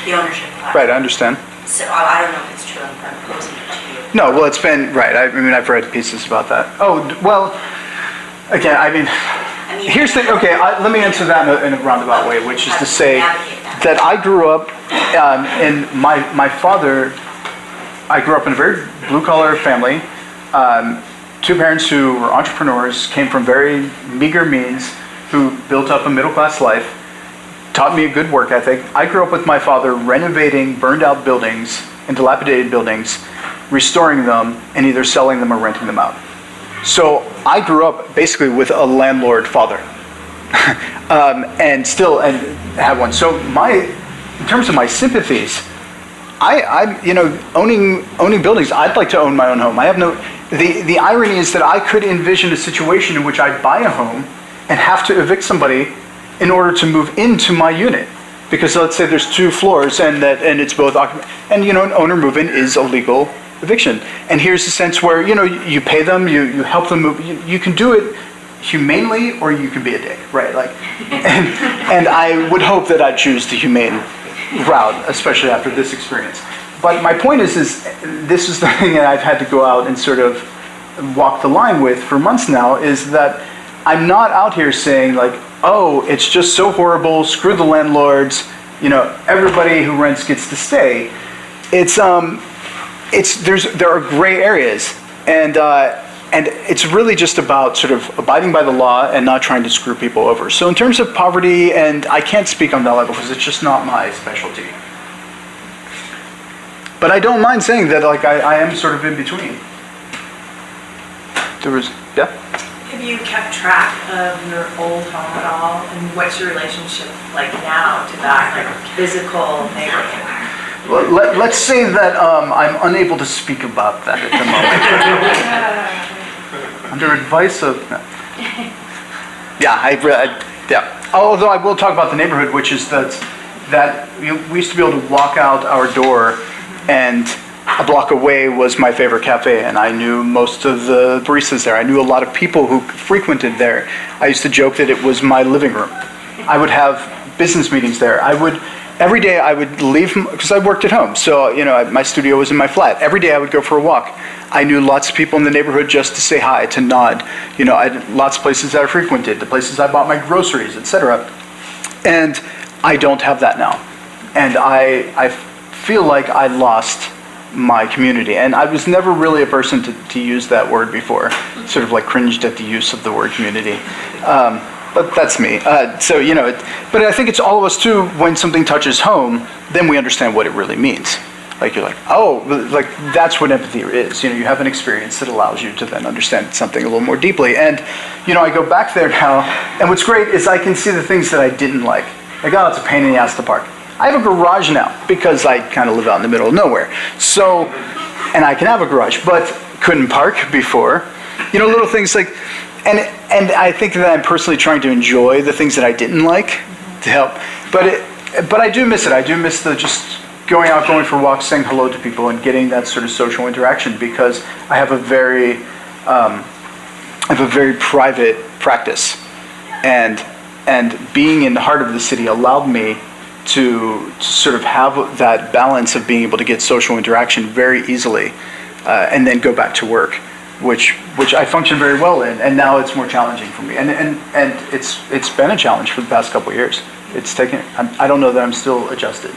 The ownership class. Right, I understand. So I don't know if it's true, I'm posing it to you. No, well, it's been, right, I've read pieces about that. Oh, well, again, here's the, okay, let me answer that in a roundabout way, which is to say that I grew up, and my father, I grew up in a very blue-collar family. Two parents who were entrepreneurs, came from very meager means, who built up a middle-class life, taught me a good work ethic. I grew up with my father renovating burned-out buildings and dilapidated buildings, restoring them, and either selling them or renting them out. So I grew up basically with a landlord father, and had one. So in terms of my sympathies, I'm owning buildings. I'd like to own my own home. I have no. The irony is that I could envision a situation in which I'd buy a home and have to evict somebody in order to move into my unit, because let's say there's 2 floors and it's both occupied, and an owner move-in is a legal eviction. And here's the sense where you pay them, you help them move. You can do it humanely, or you can be a dick, right? Like, and I would hope that I'd choose the humane route, especially after this experience. But my point is this is the thing that I've had to go out and sort of walk the line with for months now, is that I'm not out here saying like, oh, it's just so horrible, screw the landlords, everybody who rents gets to stay. There are gray areas, and it's really just about sort of abiding by the law and not trying to screw people over. So in terms of poverty, and I can't speak on that level because it's just not my specialty. But I don't mind saying that like I am sort of in between. Yeah? Have you kept track of your old home at all, and what's your relationship like now to that physical neighborhood? Well, let's say that I'm unable to speak about that at the moment. Under advice of, yeah. Although I will talk about the neighborhood, which is that we used to be able to walk out our door, and a block away was my favorite cafe, and I knew most of the baristas there. I knew a lot of people who frequented there. I used to joke that it was my living room. I would have business meetings there. I would every day I would leave, because I worked at home, so my studio was in my flat. Every day I would go for a walk. I knew lots of people in the neighborhood just to say hi, to nod. I had lots of places that I frequented, the places I bought my groceries, etc. And I don't have that now. And I feel like I lost my community. And I was never really a person to use that word before. Sort of like cringed at the use of the word community. But that's me. But I think it's all of us too, when something touches home, then we understand what it really means. Like you're like, oh, like that's what empathy is. You have an experience that allows you to then understand something a little more deeply. And, I go back there now, and what's great is I can see the things that I didn't like. Like, oh, it's a pain in the ass to park. I have a garage now because I kind of live out in the middle of nowhere. So, and I can have a garage, but couldn't park before. Little things like, and I think that I'm personally trying to enjoy the things that I didn't like to help. But I do miss it. I do miss the just going for walks, saying hello to people, and getting that sort of social interaction, because I have a very private practice, and being in the heart of the city allowed me to sort of have that balance of being able to get social interaction very easily, and then go back to work, which I function very well in, and now it's more challenging for me, and it's been a challenge for the past couple of years. It's taken. I don't know that I'm still adjusted.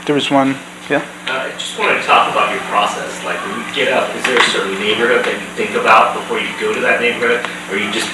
There was one, yeah? I just wanted to talk about your process. Like, when you get up, is there a certain neighborhood that you think about before you go to that neighborhood? Or do you just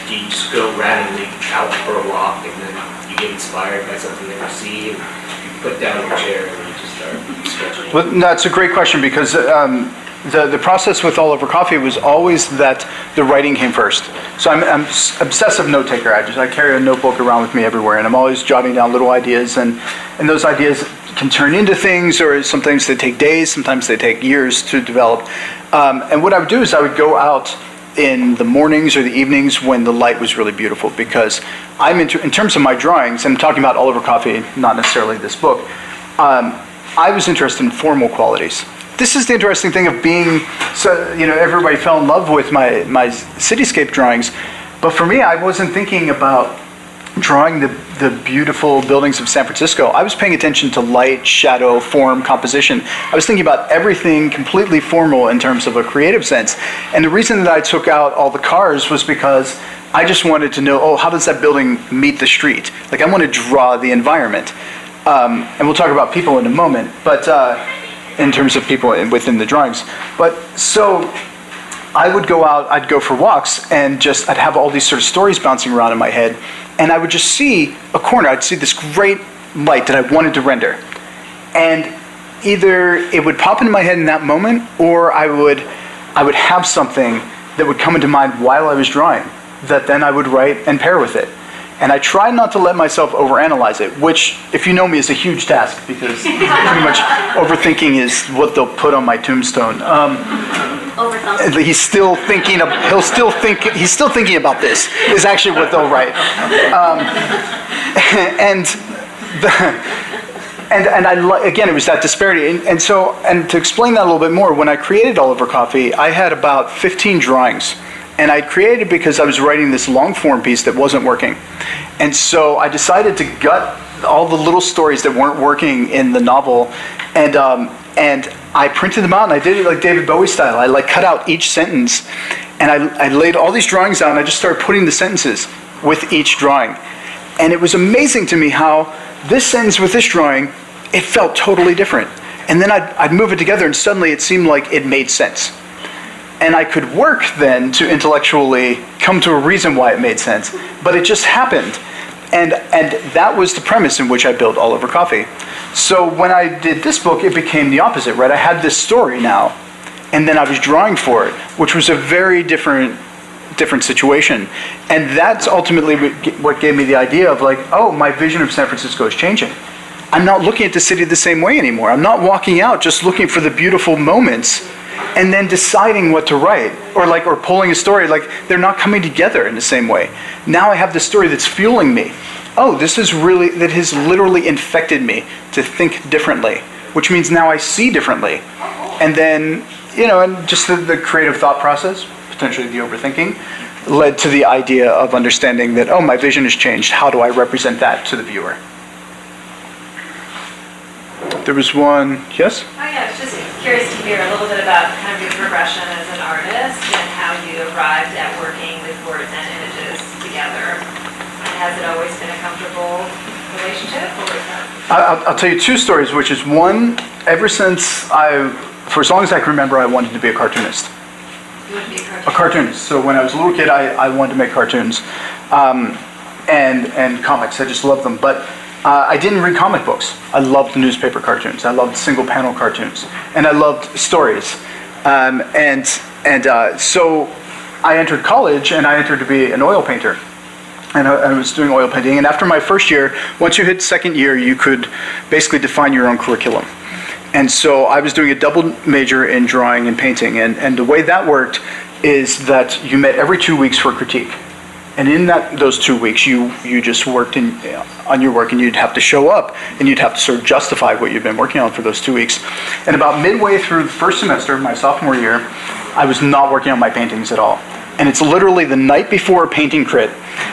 go randomly out for a walk, and then you get inspired by something that you see, and you put down your chair, and you just start sketching? Well, that's a great question, because the process with All Over Coffee was always that the writing came first. So I'm obsessive note taker. I carry a notebook around with me everywhere, and I'm always jotting down little ideas, and those ideas can turn into things, or sometimes they take days, sometimes they take years to develop. And what I would do is I would go out in the mornings or the evenings when the light was really beautiful, because in terms of my drawings, I'm talking about All Over Coffee, not necessarily this book, I was interested in formal qualities. This is the interesting thing of being, everybody fell in love with my cityscape drawings, but for me, I wasn't thinking about drawing the beautiful buildings of San Francisco. I was paying attention to light, shadow, form, composition. I was thinking about everything completely formal in terms of a creative sense. And the reason that I took out all the cars was because I just wanted to know, how does that building meet the street? Like, I want to draw the environment. And we'll talk about people in a moment, but in terms of people within the drawings. But so I would go out, I'd go for walks, and I'd have all these sort of stories bouncing around in my head, and I would just see a corner, I'd see this great light that I wanted to render. And either it would pop into my head in that moment, or I would have something that would come into mind while I was drawing, that then I would write and pair with it. And I try not to let myself overanalyze it, which, if you know me, is a huge task, because pretty much overthinking is what they'll put on my tombstone. He's still thinking about this, is actually what they'll write. Again, it was that disparity. And to explain that a little bit more, when I created All Over Coffee, I had about 15 drawings. And I created because I was writing this long form piece that wasn't working. And so I decided to gut all the little stories that weren't working in the novel, and I printed them out, and I did it like David Bowie style. I cut out each sentence, and I laid all these drawings out, and I just started putting the sentences with each drawing. And it was amazing to me how this sentence with this drawing, it felt totally different. And then I'd move it together, and suddenly it seemed like it made sense. And I could work then to intellectually come to a reason why it made sense, but it just happened. And that was the premise in which I built All Over Coffee. So when I did this book, it became the opposite, right? I had this story now, and then I was drawing for it, which was a very different situation. And that's ultimately what gave me the idea of like, my vision of San Francisco is changing. I'm not looking at the city the same way anymore. I'm not walking out just looking for the beautiful moments and then deciding what to write, or pulling a story, like they're not coming together in the same way. Now I have this story that's fueling me. That has literally infected me to think differently, which means now I see differently. And then, and just the creative thought process, potentially the overthinking, led to the idea of understanding that, oh, my vision has changed. How do I represent that to the viewer? There was one, yes? Oh yeah, I was just curious to hear a little bit about kind of your progression as an artist and how you arrived at working with words and images together. And has it always been a comfortable relationship, or is that? I'll tell you two stories, which is one, ever since for as long as I can remember, I wanted to be a cartoonist. You would be a cartoonist? A cartoonist. So when I was a little kid, I wanted to make cartoons and comics. I just loved them. But I didn't read comic books. I loved newspaper cartoons. I loved single panel cartoons. And I loved stories. So I entered college and I entered to be an oil painter. And I was doing oil painting. And after my first year, once you hit second year, you could basically define your own curriculum. And so I was doing a double major in drawing and painting. And the way that worked is that you met every 2 weeks for critique. And in those 2 weeks, you just worked on your work, and you'd have to show up, and you'd have to sort of justify what you've been working on for those 2 weeks. And about midway through the first semester, my sophomore year, I was not working on my paintings at all. And it's literally the night before a painting crit,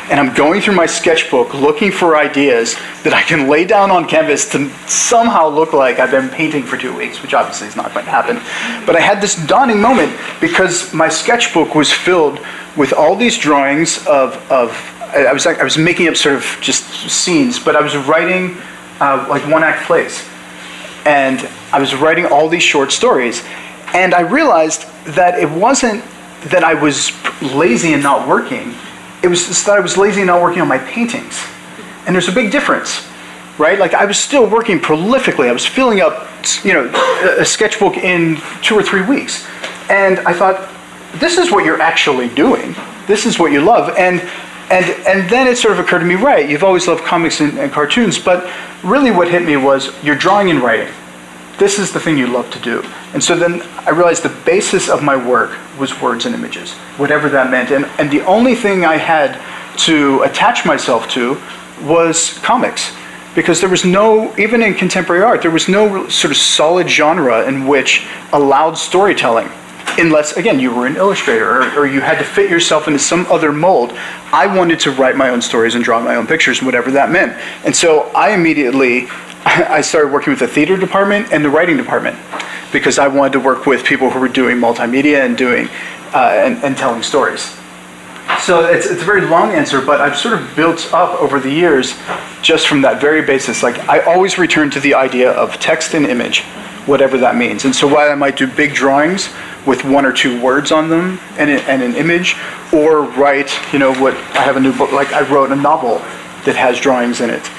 and I'm going through my sketchbook looking for ideas that I can lay down on canvas to somehow look like I've been painting for 2 weeks, which obviously is not going to happen. But I had this dawning moment because my sketchbook was filled with all these drawings of I was making up sort of just scenes, but I was writing like one-act plays. And I was writing all these short stories. And I realized that it wasn't that I was lazy and not working. It was just that I was lazy and not working on my paintings. And there's a big difference, right? Like I was still working prolifically. I was filling up, a sketchbook in 2 or 3 weeks. And I thought, this is what you're actually doing. This is what you love. And then it sort of occurred to me, right, you've always loved comics and cartoons, but really what hit me was you're drawing and writing. This is the thing you love to do. And so then I realized the basis of my work was words and images, whatever that meant. And the only thing I had to attach myself to was comics. Because there was no, even in contemporary art, there was no sort of solid genre in which allowed storytelling. Unless, again, you were an illustrator or you had to fit yourself into some other mold. I wanted to write my own stories and draw my own pictures, whatever that meant. And so I started working with the theater department and the writing department because I wanted to work with people who were doing multimedia and doing and telling stories. So it's a very long answer, but I've sort of built up over the years just from that very basis. Like I always return to the idea of text and image, whatever that means. And so while I might do big drawings with 1 or 2 words on them and an image, or write, what I have a new book, like I wrote a novel that has drawings in it.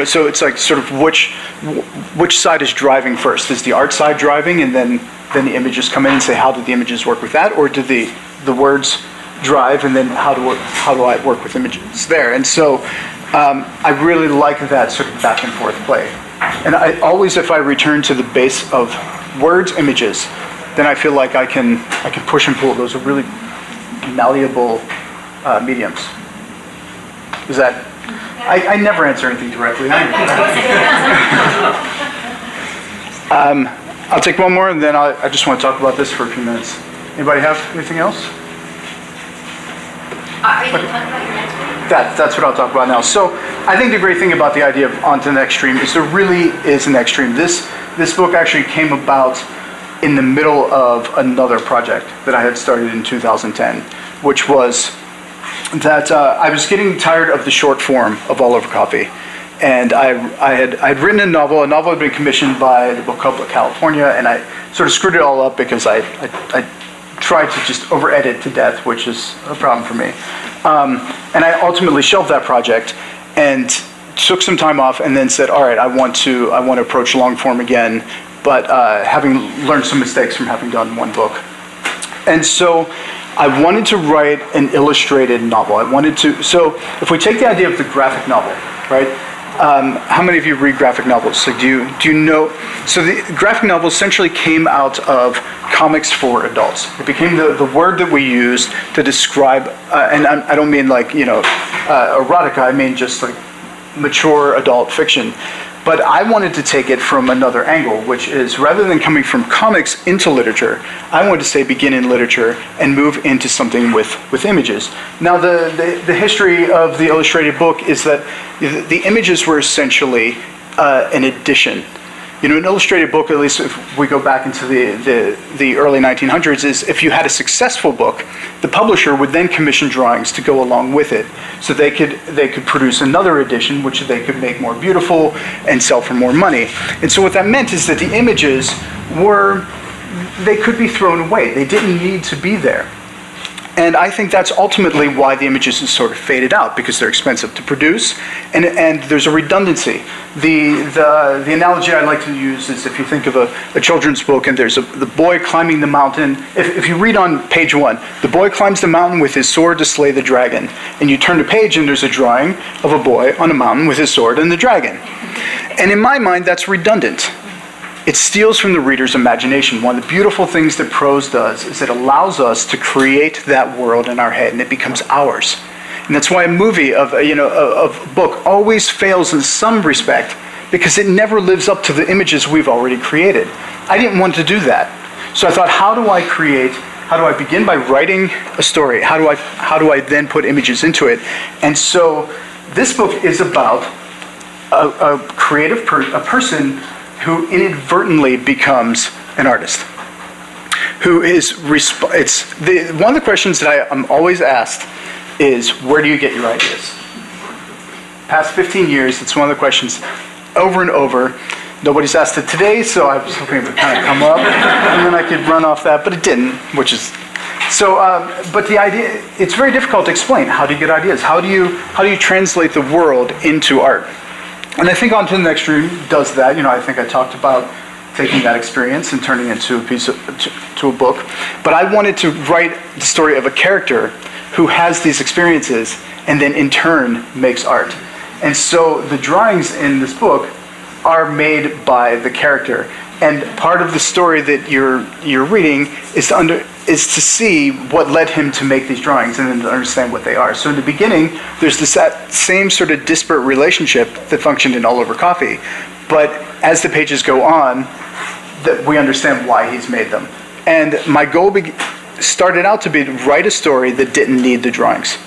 So it's like sort of which side is driving first? Is the art side driving, and then the images come in and say, how do the images work with that, or do the words drive, and then how do I work with images there? And so I really like that sort of back and forth play. And I always, if I return to the base of words, images, then I feel like I can push and pull. Those are really malleable mediums. Is that? I never answer anything directly. I'll take one more, and then I just want to talk about this for a few minutes. Anybody have anything else? Are you going to talk about your next one? That's what I'll talk about now. So I think the great thing about the idea of on to the next stream is there really is an next stream. This book actually came about in the middle of another project that I had started in 2010, which was that I was getting tired of the short form of All Over Coffee. And I had written a novel. A novel had been commissioned by the Book Club of California, and I sort of screwed it all up because I tried to just over-edit to death, which is a problem for me. And I ultimately shelved that project and took some time off, and then said, all right, I want to approach long form again, but having learned some mistakes from having done one book. And so I wanted to write an illustrated novel. So if we take the idea of the graphic novel, right? How many of you read graphic novels? Like, do you know? So the graphic novel essentially came out of comics for adults. It became the word that we use to describe, and I don't mean like, erotica, I mean just like mature adult fiction. But I wanted to take it from another angle, which is rather than coming from comics into literature, I wanted to say begin in literature and move into something with images. Now, the history of the illustrated book is that the images were essentially an addition. An illustrated book, at least if we go back into the early 1900s, is if you had a successful book, the publisher would then commission drawings to go along with it. So they could produce another edition, which they could make more beautiful and sell for more money. And so what that meant is that the images they could be thrown away. They didn't need to be there. And I think that's ultimately why the images is sort of faded out, because they're expensive to produce, and there's a redundancy. The analogy I like to use is if you think of a children's book and there's the boy climbing the mountain. If you read on page 1, the boy climbs the mountain with his sword to slay the dragon. And you turn the page and there's a drawing of a boy on a mountain with his sword and the dragon. And in my mind, that's redundant. It steals from the reader's imagination. One of the beautiful things that prose does is it allows us to create that world in our head, and it becomes ours. And that's why a movie of a book always fails in some respect, because it never lives up to the images we've already created. I didn't want to do that. So I thought, how do I begin by writing a story? How do I then put images into it? And so this book is about a creative person who inadvertently becomes an artist. Who is one of the questions that I'm always asked is, where do you get your ideas? Past 15 years, it's one of the questions over and over. Nobody's asked it today, so I was hoping it would kind of come up, and then I could run off that, but it didn't, which is so. But the idea, it's very difficult to explain. How do you get ideas? How do you translate the world into art? And I think On to the Next Dream does that. I think I talked about taking that experience and turning it into a book. But I wanted to write the story of a character who has these experiences and then in turn makes art. And so the drawings in this book are made by the character. And part of the story that you're reading is to see what led him to make these drawings and then to understand what they are. So in the beginning, there's that same sort of disparate relationship that functioned in All Over Coffee. But as the pages go on, that we understand why he's made them. And my goal started out to be to write a story that didn't need the drawings.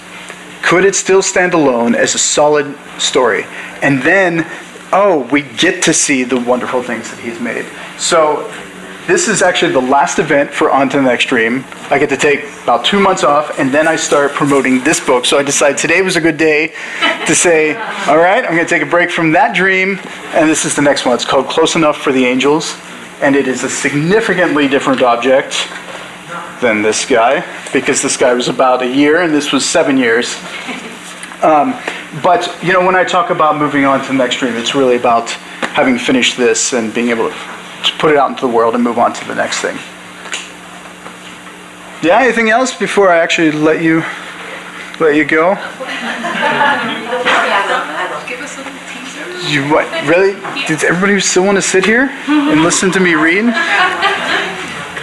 Could it still stand alone as a solid story? And then, we get to see the wonderful things that he's made. So this is actually the last event for On to the Next Dream. I get to take about 2 months off, and then I start promoting this book. So I decided today was a good day to say, all right, I'm going to take a break from that dream, and this is the next one. It's called Close Enough for the Angels, and it is a significantly different object than this guy, because this guy was about a year, and this was 7 years. But, when I talk about moving on to the next dream, it's really about having finished this and being able to put it out into the world and move on to the next thing. Yeah, anything else before I actually let you go? Give us a little teaser. You what? Really? Does everybody still want to sit here and listen to me read?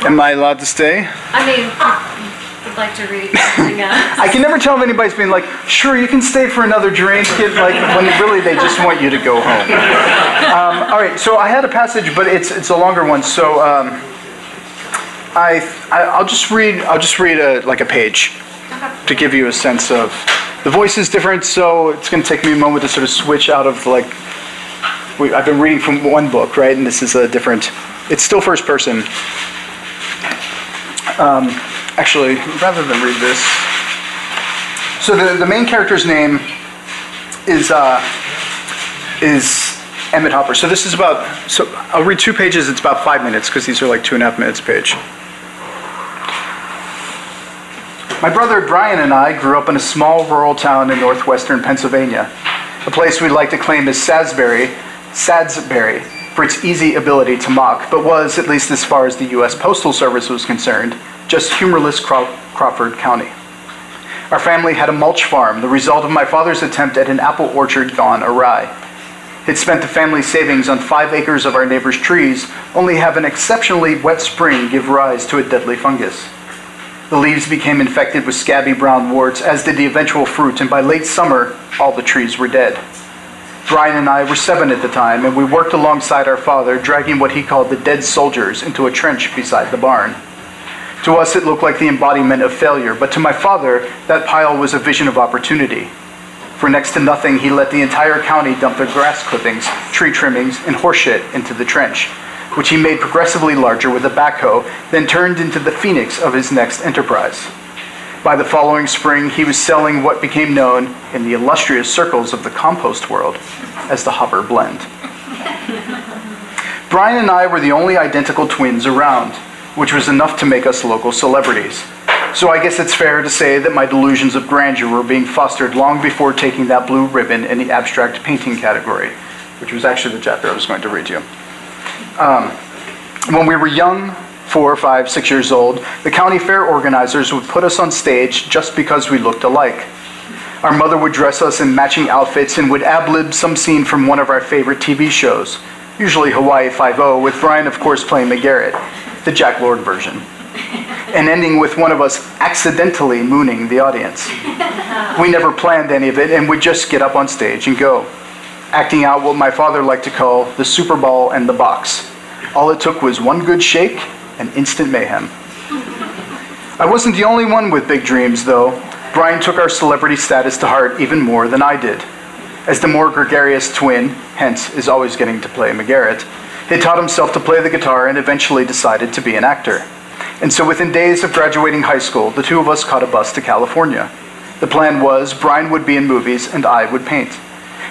Am I allowed to stay? I mean, I'd like to read something else. I can never tell if anybody's being like, sure, you can stay for another drink, when really they just want you to go home. All right, so I had a passage, but it's a longer one. So I'll just read a page to give you a sense of the voice is different. So it's going to take me a moment to sort of switch out of I've been reading from one book, right, and this is a different. It's still first person. Actually, rather than read this, so the main character's name is Emmett Hopper. So this is so I'll read 2 pages. It's about 5 minutes because these are like 2.5 minutes a page. My brother Brian and I grew up in a small rural town in northwestern Pennsylvania, a place we'd like to claim as Sadsbury, for its easy ability to mock, but was, at least as far as the U.S. Postal Service was concerned, just humorless Crawford County. Our family had a mulch farm, the result of my father's attempt at an apple orchard gone awry. He'd spent the family savings on 5 acres of our neighbor's trees, only have an exceptionally wet spring give rise to a deadly fungus. The leaves became infected with scabby brown warts, as did the eventual fruit, and by late summer, all the trees were dead. Brian and I were 7 at the time, and we worked alongside our father, dragging what he called the dead soldiers into a trench beside the barn. To us, it looked like the embodiment of failure, but to my father, that pile was a vision of opportunity. For next to nothing, he let the entire county dump their grass clippings, tree trimmings, and horse shit into the trench, which he made progressively larger with a backhoe, then turned into the phoenix of his next enterprise. By the following spring, he was selling what became known in the illustrious circles of the compost world as the Hopper Blend. Brian and I were the only identical twins around, which was enough to make us local celebrities. So I guess it's fair to say that my delusions of grandeur were being fostered long before taking that blue ribbon in the abstract painting category, which was actually the chapter I was going to read you. When we were young, 4, 5, 6 years old, the county fair organizers would put us on stage just because we looked alike. Our mother would dress us in matching outfits and would ad-lib some scene from one of our favorite TV shows, usually Hawaii Five-0, with Brian, of course, playing McGarrett, the Jack Lord version, and ending with one of us accidentally mooning the audience. We never planned any of it, and we'd just get up on stage and go, acting out what my father liked to call the Super Bowl and the box. All it took was one good shake and instant mayhem. I wasn't the only one with big dreams, though. Brian took our celebrity status to heart even more than I did. As the more gregarious twin, hence is always getting to play McGarrett, he taught himself to play the guitar and eventually decided to be an actor. And so within days of graduating high school, the two of us caught a bus to California. The plan was Brian would be in movies and I would paint.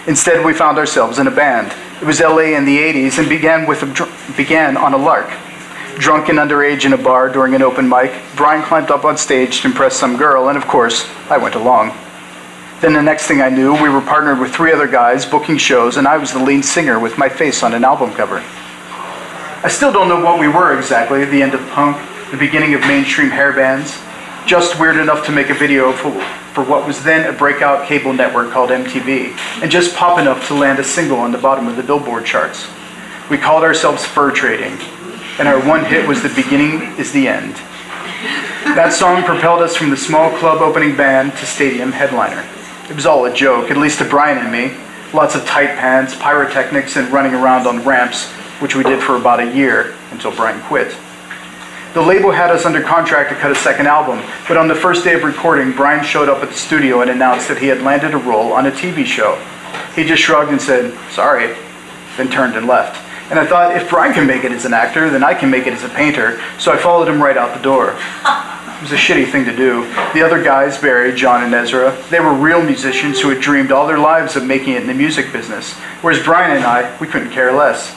Instead, we found ourselves in a band. It was LA in the 80s and began on a lark. Drunk and underage in a bar during an open mic, Brian climbed up on stage to impress some girl, and of course, I went along. Then the next thing I knew, we were partnered with 3 other guys booking shows, and I was the lead singer with my face on an album cover. I still don't know what we were exactly, the end of punk, the beginning of mainstream hair bands, just weird enough to make a video for what was then a breakout cable network called MTV, and just pop enough to land a single on the bottom of the Billboard charts. We called ourselves Fur Trading, and our one hit was The Beginning is the End. That song propelled us from the small club opening band to stadium headliner. It was all a joke, at least to Brian and me. Lots of tight pants, pyrotechnics, and running around on ramps, which we did for about a year until Brian quit. The label had us under contract to cut a second album, but on the first day of recording, Brian showed up at the studio and announced that he had landed a role on a TV show. He just shrugged and said, "Sorry," then turned and left. And I thought, if Brian can make it as an actor, then I can make it as a painter, so I followed him right out the door. It was a shitty thing to do. The other guys, Barry, John, and Ezra, they were real musicians who had dreamed all their lives of making it in the music business, whereas Brian and I, we couldn't care less.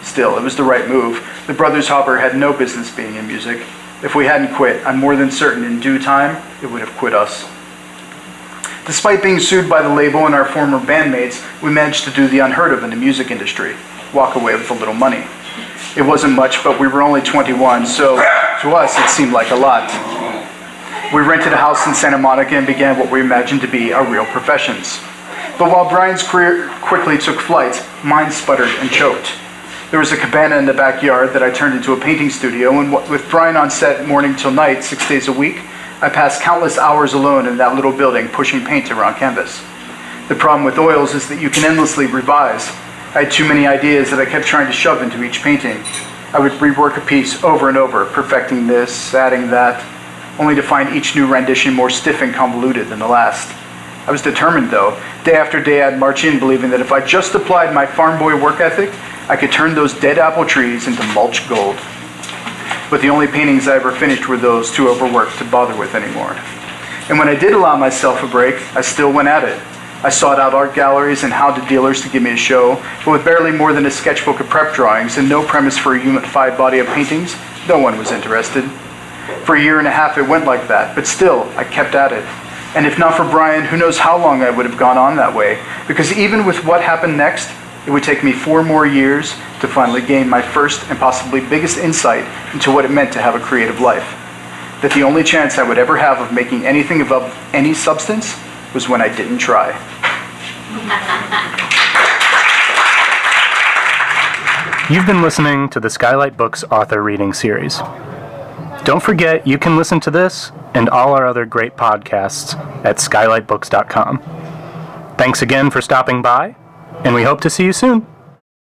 Still, it was the right move. The brothers Hopper had no business being in music. If we hadn't quit, I'm more than certain in due time, it would have quit us. Despite being sued by the label and our former bandmates, we managed to do the unheard of in the music industry. Walk away with a little money. It wasn't much, but we were only 21, so to us it seemed like a lot. We rented a house in Santa Monica and began what we imagined to be our real professions. But while Brian's career quickly took flight, mine sputtered and choked. There was a cabana in the backyard that I turned into a painting studio, and with Brian on set morning till night, 6 days a week, I passed countless hours alone in that little building pushing paint around canvas. The problem with oils is that you can endlessly revise. I had too many ideas that I kept trying to shove into each painting. I would rework a piece over and over, perfecting this, adding that, only to find each new rendition more stiff and convoluted than the last. I was determined, though. Day after day, I'd march in believing that if I just applied my farm boy work ethic, I could turn those dead apple trees into mulch gold. But the only paintings I ever finished were those too overworked to bother with anymore. And when I did allow myself a break, I still went at it. I sought out art galleries and hounded dealers to give me a show, but with barely more than a sketchbook of prep drawings and no premise for a unified body of paintings, no one was interested. For a year and a half it went like that, but still, I kept at it. And if not for Brian, who knows how long I would have gone on that way, because even with what happened next, it would take me 4 more years to finally gain my first and possibly biggest insight into what it meant to have a creative life. That the only chance I would ever have of making anything of any substance was when I didn't try. You've been listening to the Skylight Books author reading series. Don't forget you can listen to this and all our other great podcasts at skylightbooks.com. Thanks again for stopping by, and we hope to see you soon.